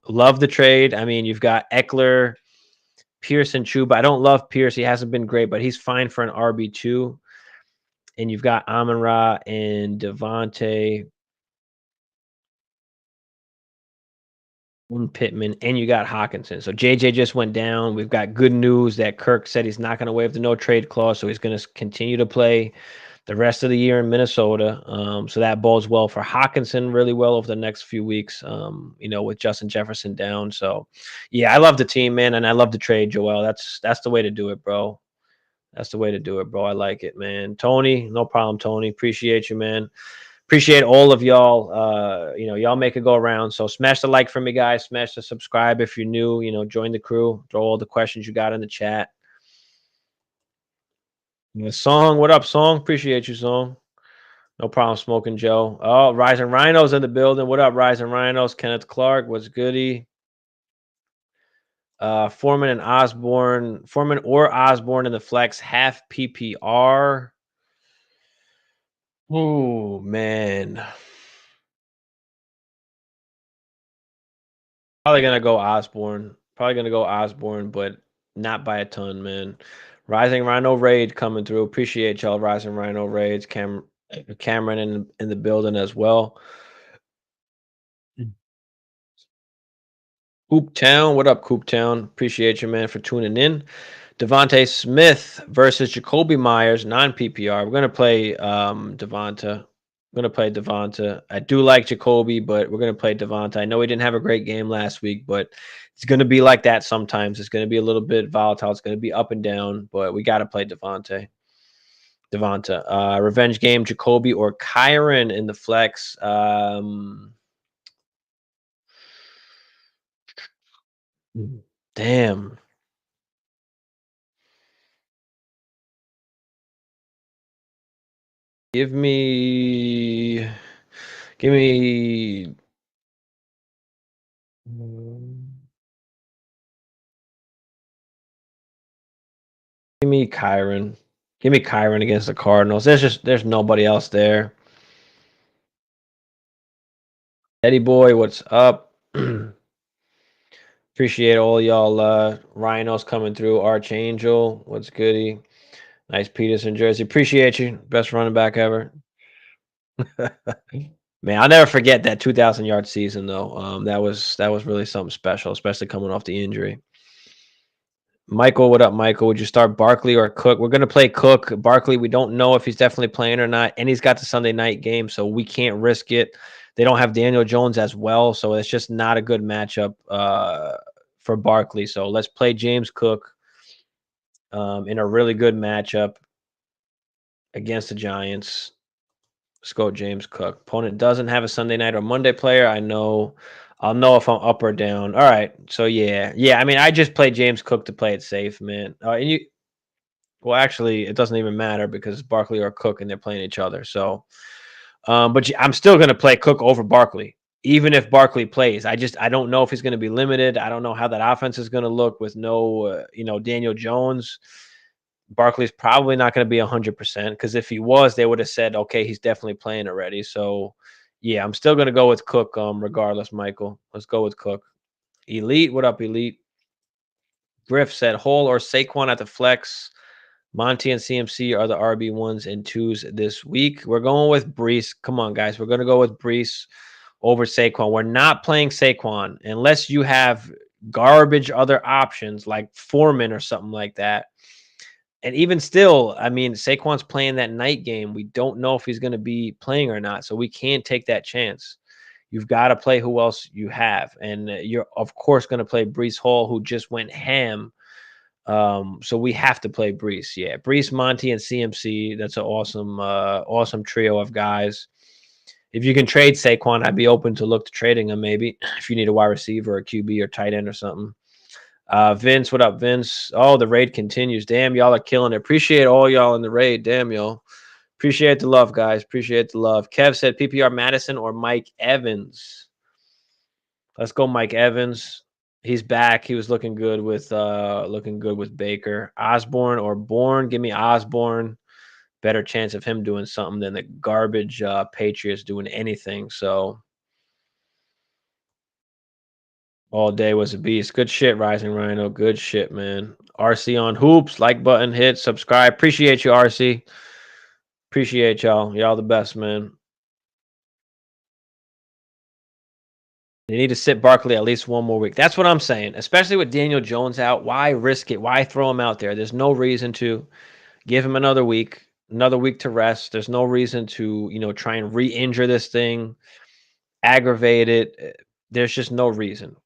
Love the trade. I mean, you've got Eckler, Pierce, and Chuba. I don't love Pierce. He hasn't been great, but he's fine for an RB2. And you've got Amon-Ra and Devontae, Pittman, and you got Hawkinson. So JJ just went down. We've got good news that Kirk said he's not going to waive the no trade clause, so he's going to continue to play the rest of the year in Minnesota. So that bodes well for Hawkinson really well over the next few weeks, with Justin Jefferson down. So, yeah, I love the team, man, and I love the trade, Joel. That's the way to do it, bro. That's the way to do it, bro. I like it, man. Tony, no problem, Tony. Appreciate you, man. Appreciate all of y'all. Y'all make it go around. So smash the like for me, guys. Smash the subscribe if you're new. Join the crew. Throw all the questions you got in the chat. Song, what up, Song? Appreciate you, Song. No problem, Smoking Joe. Oh, Rising Rhinos in the building. What up, Rising Rhinos? Kenneth Clark, what's goody? Foreman or Osborne in the flex, half PPR. Oh, man. Probably gonna go Osborne, but not by a ton, man. Rising Rhino Raid coming through. Appreciate y'all, Rising Rhino Raids. Cameron in the building as well. Coop Town, what up, Coop Town? Appreciate you, man, for tuning in. Devontae Smith versus Jacoby Myers, non-PPR. We're gonna play Devonta. We're gonna play Devonta. I do like Jacoby, but we're gonna play Devonta. I know he didn't have a great game last week, but it's gonna be like that sometimes. It's gonna be a little bit volatile. It's gonna be up and down, but we gotta play Devonta. Revenge game, Jacoby or Kyron in the flex. Damn. Give me give me give me Kyron. Give me Kyron against the Cardinals. There's nobody else there. Eddie boy, what's up? Appreciate all y'all rhinos coming through. Archangel, what's goody? Nice Peterson jersey. Appreciate you. Best running back ever. Man, I'll never forget that 2,000-yard season though. That was really something special, especially coming off the injury. Michael, what up, Michael? Would you start Barkley or Cook? We're going to play Cook. Barkley, we don't know if he's definitely playing or not. And he's got the Sunday night game, so we can't risk it. They don't have Daniel Jones as well, so it's just not a good matchup for Barkley. So let's play James Cook in a really good matchup against the Giants. Let's go James Cook. Opponent doesn't have a Sunday night or Monday player. I'll know if I'm up or down. All right. So yeah. I mean, I just play James Cook to play it safe, man. Well, actually, it doesn't even matter because Barkley or Cook, and they're playing each other. So, but I'm still going to play Cook over Barkley, even if Barkley plays. I don't know if he's going to be limited. I don't know how that offense is going to look with no, Daniel Jones. Barkley's probably not going to be 100% because if he was, they would have said, okay, he's definitely playing already. So, yeah, I'm still going to go with Cook regardless, Michael. Let's go with Cook. Elite, what up, Elite? Griff said Hole or Saquon at the flex. Monty and CMC are the RB1s and 2s this week. We're going with Brees. Come on, guys. We're going to go with Brees over Saquon. We're not playing Saquon unless you have garbage other options like Foreman or something like that. And even still, I mean, Saquon's playing that night game. We don't know if he's going to be playing or not, so we can't take that chance. You've got to play who else you have, and you're of course going to play Brees Hall, who just went ham. So we have to play Brees. Yeah, Brees, Monty, and CMC. That's an awesome trio of guys. If you can trade Saquon, I'd be open to look to trading him maybe if you need a wide receiver, or a QB, or tight end or something. Vince, what up, Vince? Oh, the raid continues. Damn, y'all are killing it. Appreciate all y'all in the raid. Damn, y'all. Appreciate the love, guys. Appreciate the love. Kev said PPR Madison or Mike Evans. Let's go, Mike Evans. He's back. He was looking good with Baker. Osborne or Bourne. Give me Osborne. Better chance of him doing something than the garbage Patriots doing anything. So all day was a beast. Good shit, Rising Rhino. Good shit, man. RC on hoops. Like button, hit, subscribe. Appreciate you, RC. Appreciate y'all. Y'all the best, man. You need to sit Barkley at least one more week. That's what I'm saying. Especially with Daniel Jones out. Why risk it? Why throw him out there? There's no reason to give him another week to rest. There's no reason to, try and re-injure this thing, aggravate it. There's just no reason.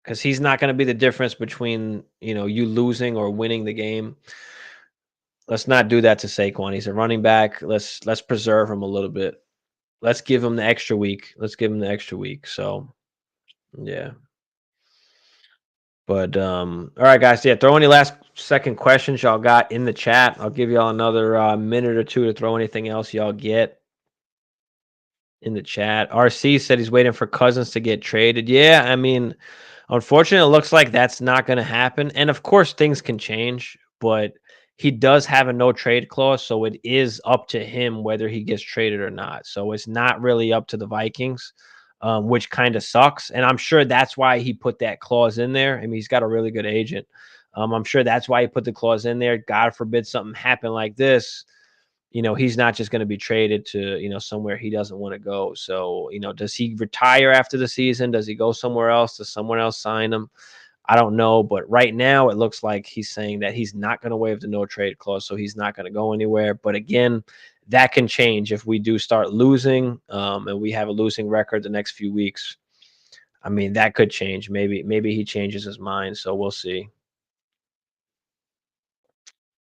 Because he's not going to be the difference between you losing or winning the game. Let's not do that to Saquon. He's a running back. Let's preserve him a little bit. Let's give him the extra week. So yeah. But all right, guys. Yeah, throw any last second questions y'all got in the chat. I'll give y'all another minute or two to throw anything else y'all get in the chat. RC said he's waiting for Cousins to get traded. Yeah, I mean, unfortunately, it looks like that's not going to happen. And of course, things can change, but he does have a no trade clause, so it is up to him whether he gets traded or not. So it's not really up to the Vikings, which kind of sucks. And I'm sure that's why he put that clause in there. I mean, he's got a really good agent. I'm sure that's why he put the clause in there. God forbid something happen like this. He's not just going to be traded to, somewhere he doesn't want to go. So, does he retire after the season? Does he go somewhere else? Does someone else sign him? I don't know. But right now, it looks like he's saying that he's not going to waive the no trade clause. So he's not going to go anywhere. But again, that can change if we do start losing and we have a losing record the next few weeks. I mean, that could change. Maybe he changes his mind. So we'll see.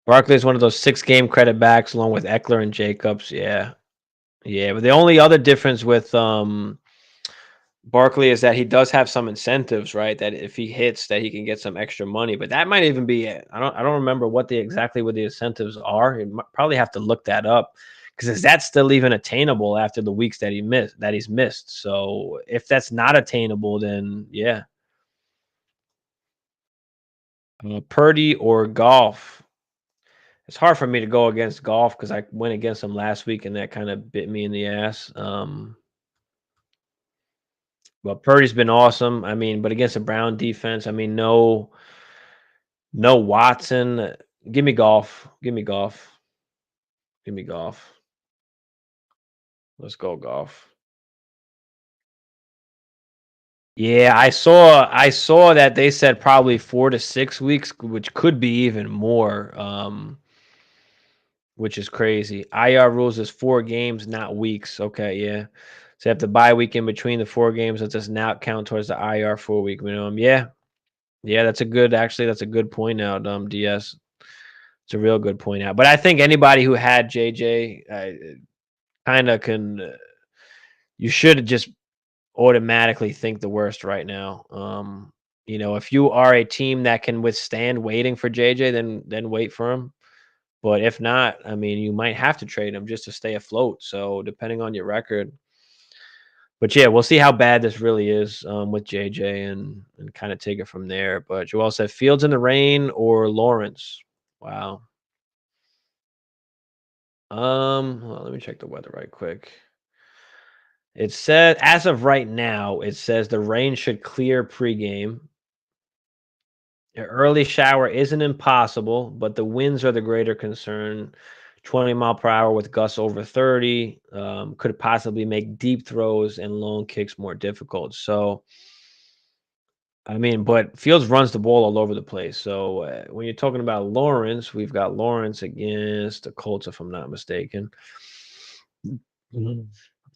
Barkley is one of those 6-game credit backs along with Eckler and Jacobs. Yeah. Yeah, but the only other difference with Barkley is that he does have some incentives, right? That if he hits, that he can get some extra money. But that might even be it. I don't remember exactly what the incentives are. You probably have to look that up because is that still even attainable after the weeks that he's missed? So if that's not attainable, then yeah, Purdy or Golf. It's hard for me to go against Golf because I went against him last week and that kind of bit me in the ass. But Purdy's been awesome. I mean, but against a Brown defense, I mean, no Watson. Give me Golf. Give me Golf. Give me Golf. Let's go Golf. Yeah, I saw that they said probably 4 to 6 weeks, which could be even more. Which is crazy. IR rules is 4 games, not weeks. Okay, yeah. So you have to bye week in between the 4 games. That does not count towards the IR 4-week minimum. Yeah, yeah, that's a good point out, DS. It's a real good point out. But I think anybody who had JJ kind of can. You should just automatically think the worst right now. If you are a team that can withstand waiting for JJ, then wait for him. But if not, I mean, you might have to trade him just to stay afloat. So depending on your record. But yeah, we'll see how bad this really is with JJ and kind of take it from there. But Joel said Fields in the rain or Lawrence. Wow. Well, let me check the weather right quick. It said as of right now, it says the rain should clear pregame. An early shower isn't impossible, but the winds are the greater concern. 20-mile-per-hour with gusts over 30 could possibly make deep throws and long kicks more difficult. So, I mean, but Fields runs the ball all over the place. So when you're talking about Lawrence, we've got Lawrence against the Colts, if I'm not mistaken. Mhm.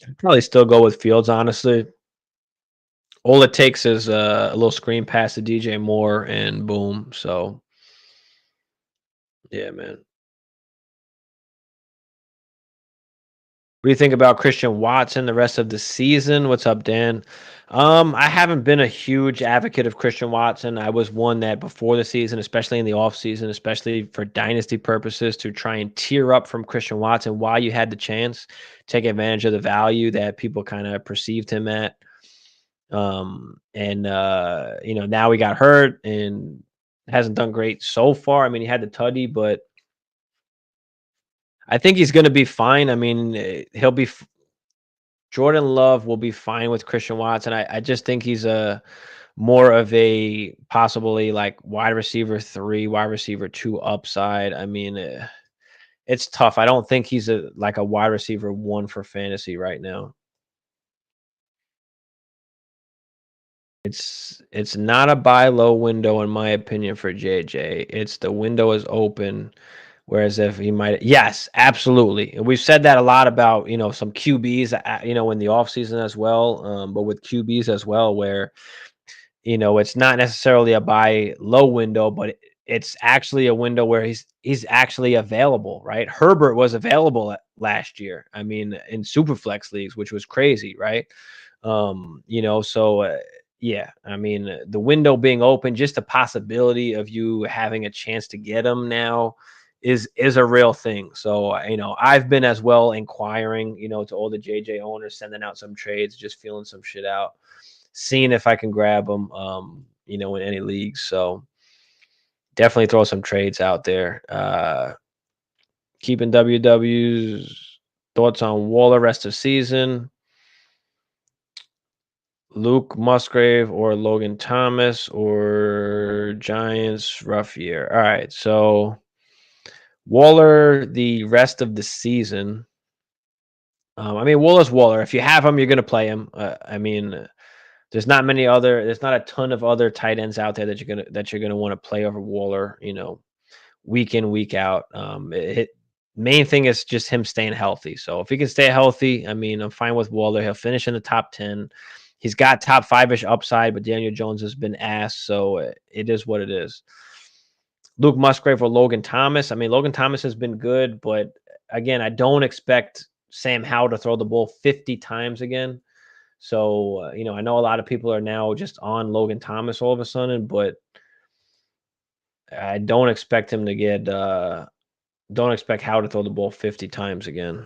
I'd probably still go with Fields, honestly. All it takes is a little screen pass to DJ Moore, and boom. So, yeah, man. What do you think about Christian Watson the rest of the season? What's up, Dan? I haven't been a huge advocate of Christian Watson. I was one that before the season, especially in the offseason, especially for dynasty purposes, to try and tear up from Christian Watson while you had the chance, take advantage of the value that people kind of perceived him at. Now he got hurt and hasn't done great so far. I mean, he had the tutty, but I think he's going to be fine. I mean, Jordan Love will be fine with Christian Watson. I just think he's a more of a possibly like wide receiver 3, wide receiver 2 upside. I mean, it's tough. I don't think he's a wide receiver 1 for fantasy right now. It's not a buy low window in my opinion for JJ. It's the window is open. Whereas if he might, yes, absolutely. And we've said that a lot about, some QBs, in the offseason as well. But with QBs as well, where, it's not necessarily a buy low window, but it's actually a window where he's actually available, right? Herbert was available last year. I mean, in super flex leagues, which was crazy, right? Yeah, I mean, the window being open, just the possibility of you having a chance to get him now is a real thing. So, I've been as well inquiring, to all the JJ owners, sending out some trades, just feeling some shit out, seeing if I can grab them, in any leagues. So definitely throw some trades out there. Keeping WW's thoughts on Waller rest of season. Luke Musgrave or Logan Thomas or Giants rough year. All right, so Waller the rest of the season. I mean, Waller's Waller. If you have him, you're going to play him. I mean, there's not many other. There's not a ton of other tight ends out there that you're gonna want to play over Waller. Week in, week out. Main thing is just him staying healthy. So if he can stay healthy, I mean, I'm fine with Waller. He'll finish in the top 10. He's got top five-ish upside, but Daniel Jones has been ass, so it is what it is. Luke Musgrave or Logan Thomas. I mean, Logan Thomas has been good, but again, I don't expect Sam Howell to throw the ball 50 times again. So, I know a lot of people are now just on Logan Thomas all of a sudden, but I don't expect him to don't expect Howell to throw the ball 50 times again.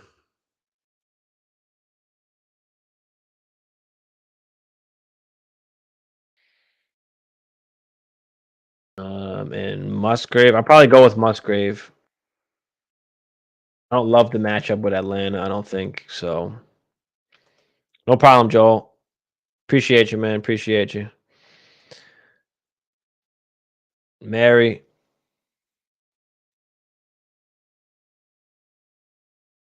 And Musgrave, I'll probably go with Musgrave. I don't love the matchup with Atlanta, I don't think. So, no problem, Joel. Appreciate you, man. Appreciate you. Mary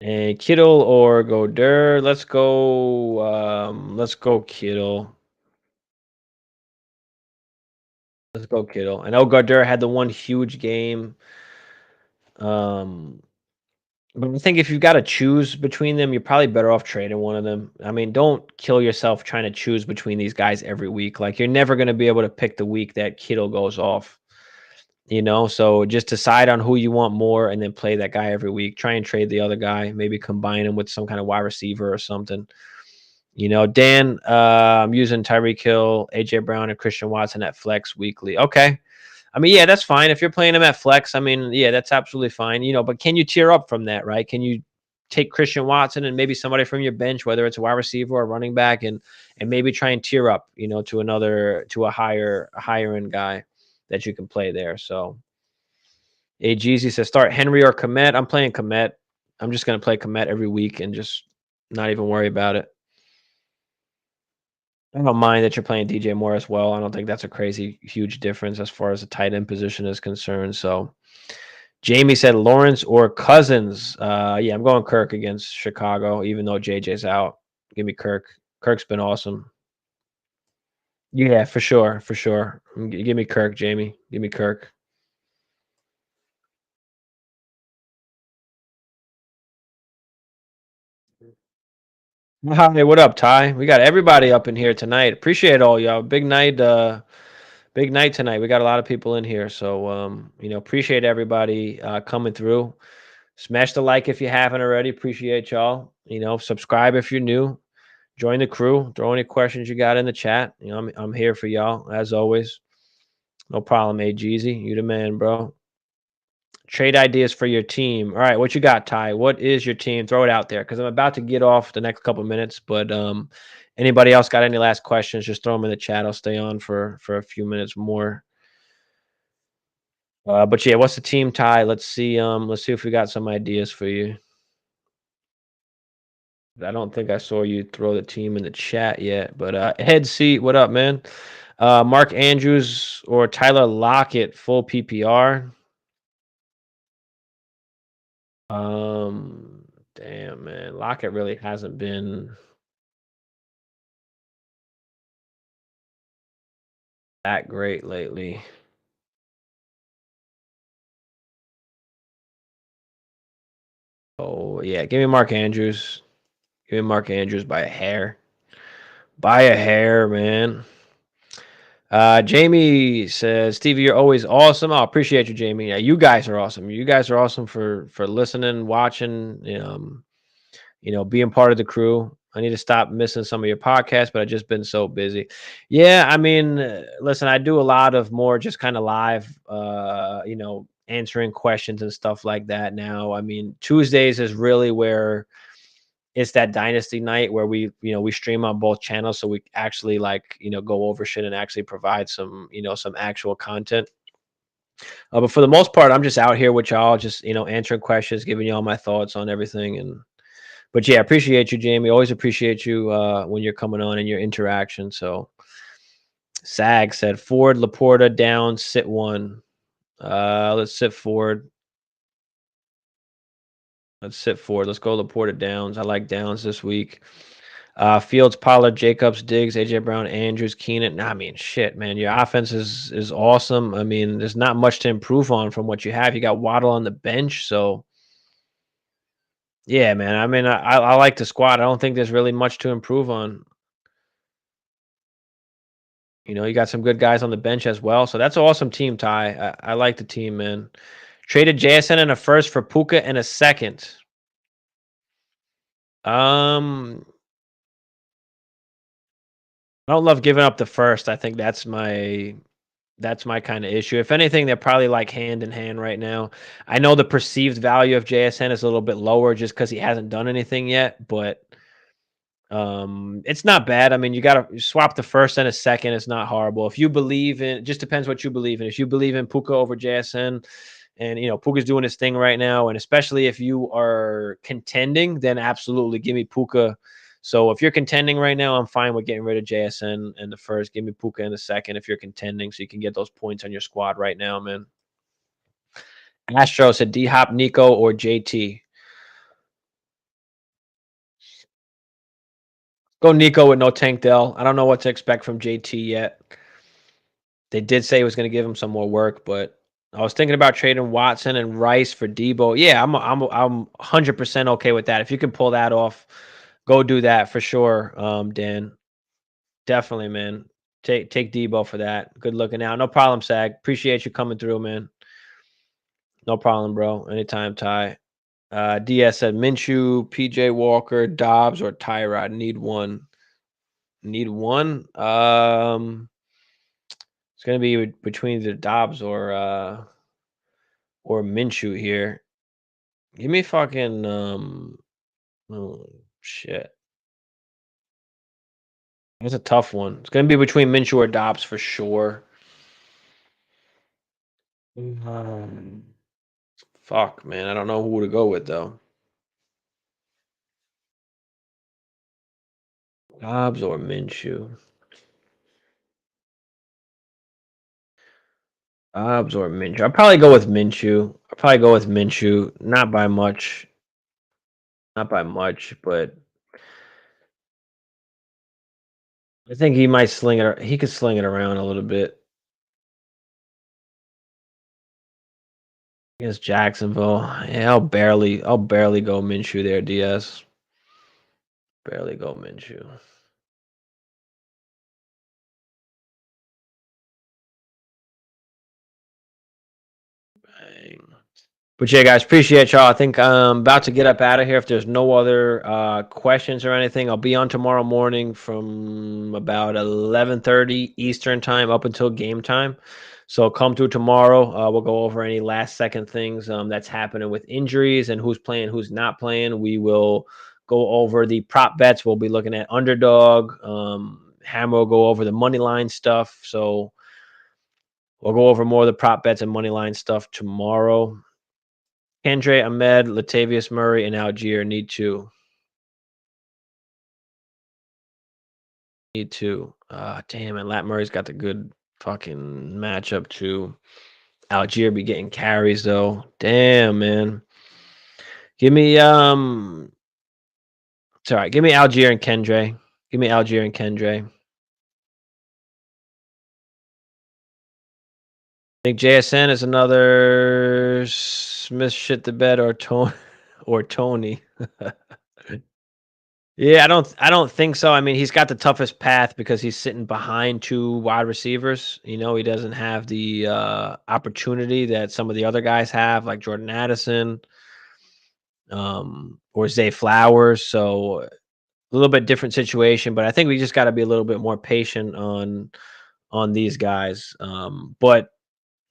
and Kittle or Goder. Let's go Kittle. Let's go Kittle. I know Goder had the one huge game. Um, But I think if you've got to choose between them, you're probably better off trading one of them. I mean, don't kill yourself trying to choose between these guys every week. Like, you're never going to be able to pick the week that Kittle goes off. So just decide on who you want more and then play that guy every week. Try and trade the other guy, maybe combine him with some kind of wide receiver or something. Dan, I'm using Tyreek Hill, AJ Brown, and Christian Watson at flex weekly. Okay. I mean, yeah, that's fine. If you're playing him at flex, I mean, yeah, that's absolutely fine. But can you tier up from that, right? Can you take Christian Watson and maybe somebody from your bench, whether it's a wide receiver or a running back, and maybe try and tier up, to a higher end guy that you can play there. So Jeezy says start Henry or Komet. I'm playing Komet. I'm just gonna play Komet every week and just not even worry about it. I don't mind that you're playing DJ Moore as well. I don't think that's a crazy huge difference as far as the tight end position is concerned. So Jamie said Lawrence or Cousins. Yeah, I'm going Kirk against Chicago, even though JJ's out. Give me Kirk. Kirk's been awesome. Yeah, for sure, for sure. Give me Kirk, Jamie. Give me Kirk. Hi, what up, Ty? We got everybody up in here tonight. Appreciate all y'all. Big night tonight. We got a lot of people in here, so appreciate everybody coming through. Smash the like if you haven't already. Appreciate y'all. Subscribe if you're new. Join the crew. Throw any questions you got in the chat. I'm here for y'all as always. No problem, Jeezy. You the man, bro. Trade ideas for your team. All right, what you got, Ty? What is your team? Throw it out there because I'm about to get off the next couple minutes. But anybody else got any last questions? Just throw them in the chat. I'll stay on for a few minutes more. But yeah, what's the team, Ty? Let's see. Let's see if we got some ideas for you. I don't think I saw you throw the team in the chat yet. But head seat, what up, man? Mark Andrews or Tyler Lockett, full PPR. Damn, man. Lockett really hasn't been that great lately. Oh, yeah. Give me Mark Andrews. Give me Mark Andrews by a hair. By a hair, man. Jamie says, Stevie, you're always awesome. I appreciate you, Jamie. Yeah, you guys are awesome. You guys are awesome for listening, watching, being part of the crew. I need to stop missing some of your podcasts, but I've just been so busy. Yeah, I mean, listen, I do a lot of more just kind of live, answering questions and stuff like that now. I mean, Tuesdays is really where it's that Dynasty night where we stream on both channels, so we actually go over shit and actually provide some actual content. But for the most part, I'm just out here with y'all, just answering questions, giving y'all my thoughts on everything, and But yeah, appreciate you, Jamie. Always appreciate you when you're coming on and your interaction. So Sag said Ford, Laporta down, sit one. Let's sit Ford. Let's sit Ford. Let's go Laporta Downs. I like Downs this week. Fields, Pollard, Jacobs, Diggs, AJ Brown, Andrews, Keenan. I mean, shit, man. Your offense is awesome. I mean, there's not much to improve on from what you have. You got Waddle on the bench, so yeah, man. I mean, I like the squad. I don't think there's really much to improve on. You know, you got some good guys on the bench as well. So that's an awesome team, Ty. I like the team, man. Traded JSN in a first for Puka and a second. I don't love giving up the first. I think that's my kind of issue. If anything, they're probably like hand in hand right now. I know the perceived value of JSN is a little bit lower just because he hasn't done anything yet, but it's not bad. I mean, you got to swap the first and a second. It's not horrible. If you believe in, it just depends what you believe in. If you believe in Puka over JSN, and you know Puka's doing his thing right now, and especially if you are contending, then absolutely give me Puka. So if you're contending right now, I'm fine with getting rid of JSN and the first. Give me Puka in the second if you're contending, so you can get those points on your squad right now, man. Astro said D Hop, Nico, or JT. Go Nico with no Tank Dell. I don't know what to expect from JT yet. They did say he was going to give him some more work, but I was thinking about trading Watson and Rice for Debo. Yeah, I'm 100% okay with that. If you can pull that off, go do that for sure. Dan, definitely, man. Take Debo for that. Good looking out. No problem, Sag. Appreciate you coming through, man. No problem, bro. Anytime, Ty. DS said Minshew, PJ Walker, Dobbs, or Tyrod. Need one. Need one. It's gonna be between the Dobbs or Minshew here. Give me fucking oh shit. It's a tough one. It's gonna be between Minshew or Dobbs for sure. Fuck, man. I don't know who to go with though. Dobbs or Minshew. Dobbs or Minshew. I'll probably go with Minshew. I'll probably go with Minshew. Not by much. Not by much, but I think he might sling it. He could sling it around a little bit against Jacksonville. Yeah, I'll barely go Minshew there, DS. Barely go Minshew. Bang. But yeah, guys, appreciate y'all. I think I'm about to get up out of here. If there's no other questions or anything, I'll be on tomorrow morning from about 11:30 Eastern time up until game time. So come through tomorrow. We'll go over any last second things that's happening with injuries and who's playing, who's not playing. We will go over the prop bets. We'll be looking at underdog. Hammer will go over the money line stuff. So we'll go over more of the prop bets and money line stuff tomorrow. Kendre, Ahmed, Latavius Murray, and Algier need two. Damn, and Lat Murray's got the good fucking matchup too. Algier be getting carries though. Damn, man. Give me give me Algier and Kendre. Give me Algier and Kendre. I think JSN is another Smith shit the bed or Tony. Yeah, I don't think so. I mean, he's got the toughest path because he's sitting behind two wide receivers. You know, he doesn't have the opportunity that some of the other guys have, like Jordan Addison, or Zay Flowers. So a little bit different situation, but I think we just got to be a little bit more patient on these guys. But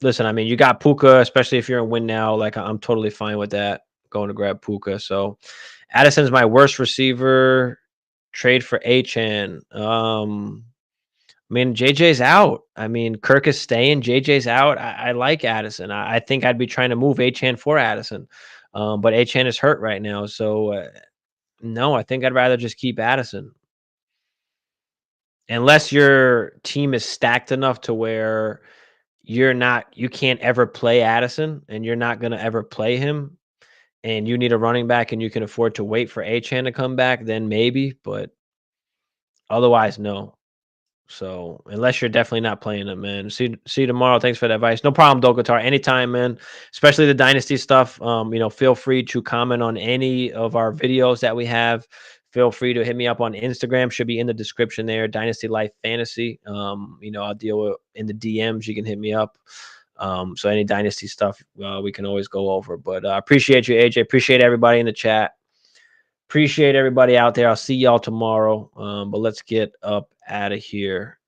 listen, I mean, you got Puka, especially if you're in win now. Like I'm totally fine with that. Going to grab Puka. So Addison's my worst receiver. Trade for Achan. I mean, JJ's out. I mean, Kirk is staying. JJ's out. I like Addison. I think I'd be trying to move Achan for Addison. But Achan is hurt right now. So No, I think I'd rather just keep Addison. Unless your team is stacked enough to where you can't ever play Addison and you're not gonna ever play him, and you need a running back and you can afford to wait for Achane to come back, then maybe, but otherwise, no. So, unless you're definitely not playing it, man. See you tomorrow. Thanks for the advice. No problem, Dolkatar. Anytime, man. Especially the Dynasty stuff. Feel free to comment on any of our videos that we have. Feel free to hit me up on Instagram. Should be in the description there. Dynasty Life Fantasy. I'll deal with in the DMs. You can hit me up. So any Dynasty stuff, we can always go over. But I appreciate you, AJ. Appreciate everybody in the chat. Appreciate everybody out there. I'll see y'all tomorrow. But let's get up out of here.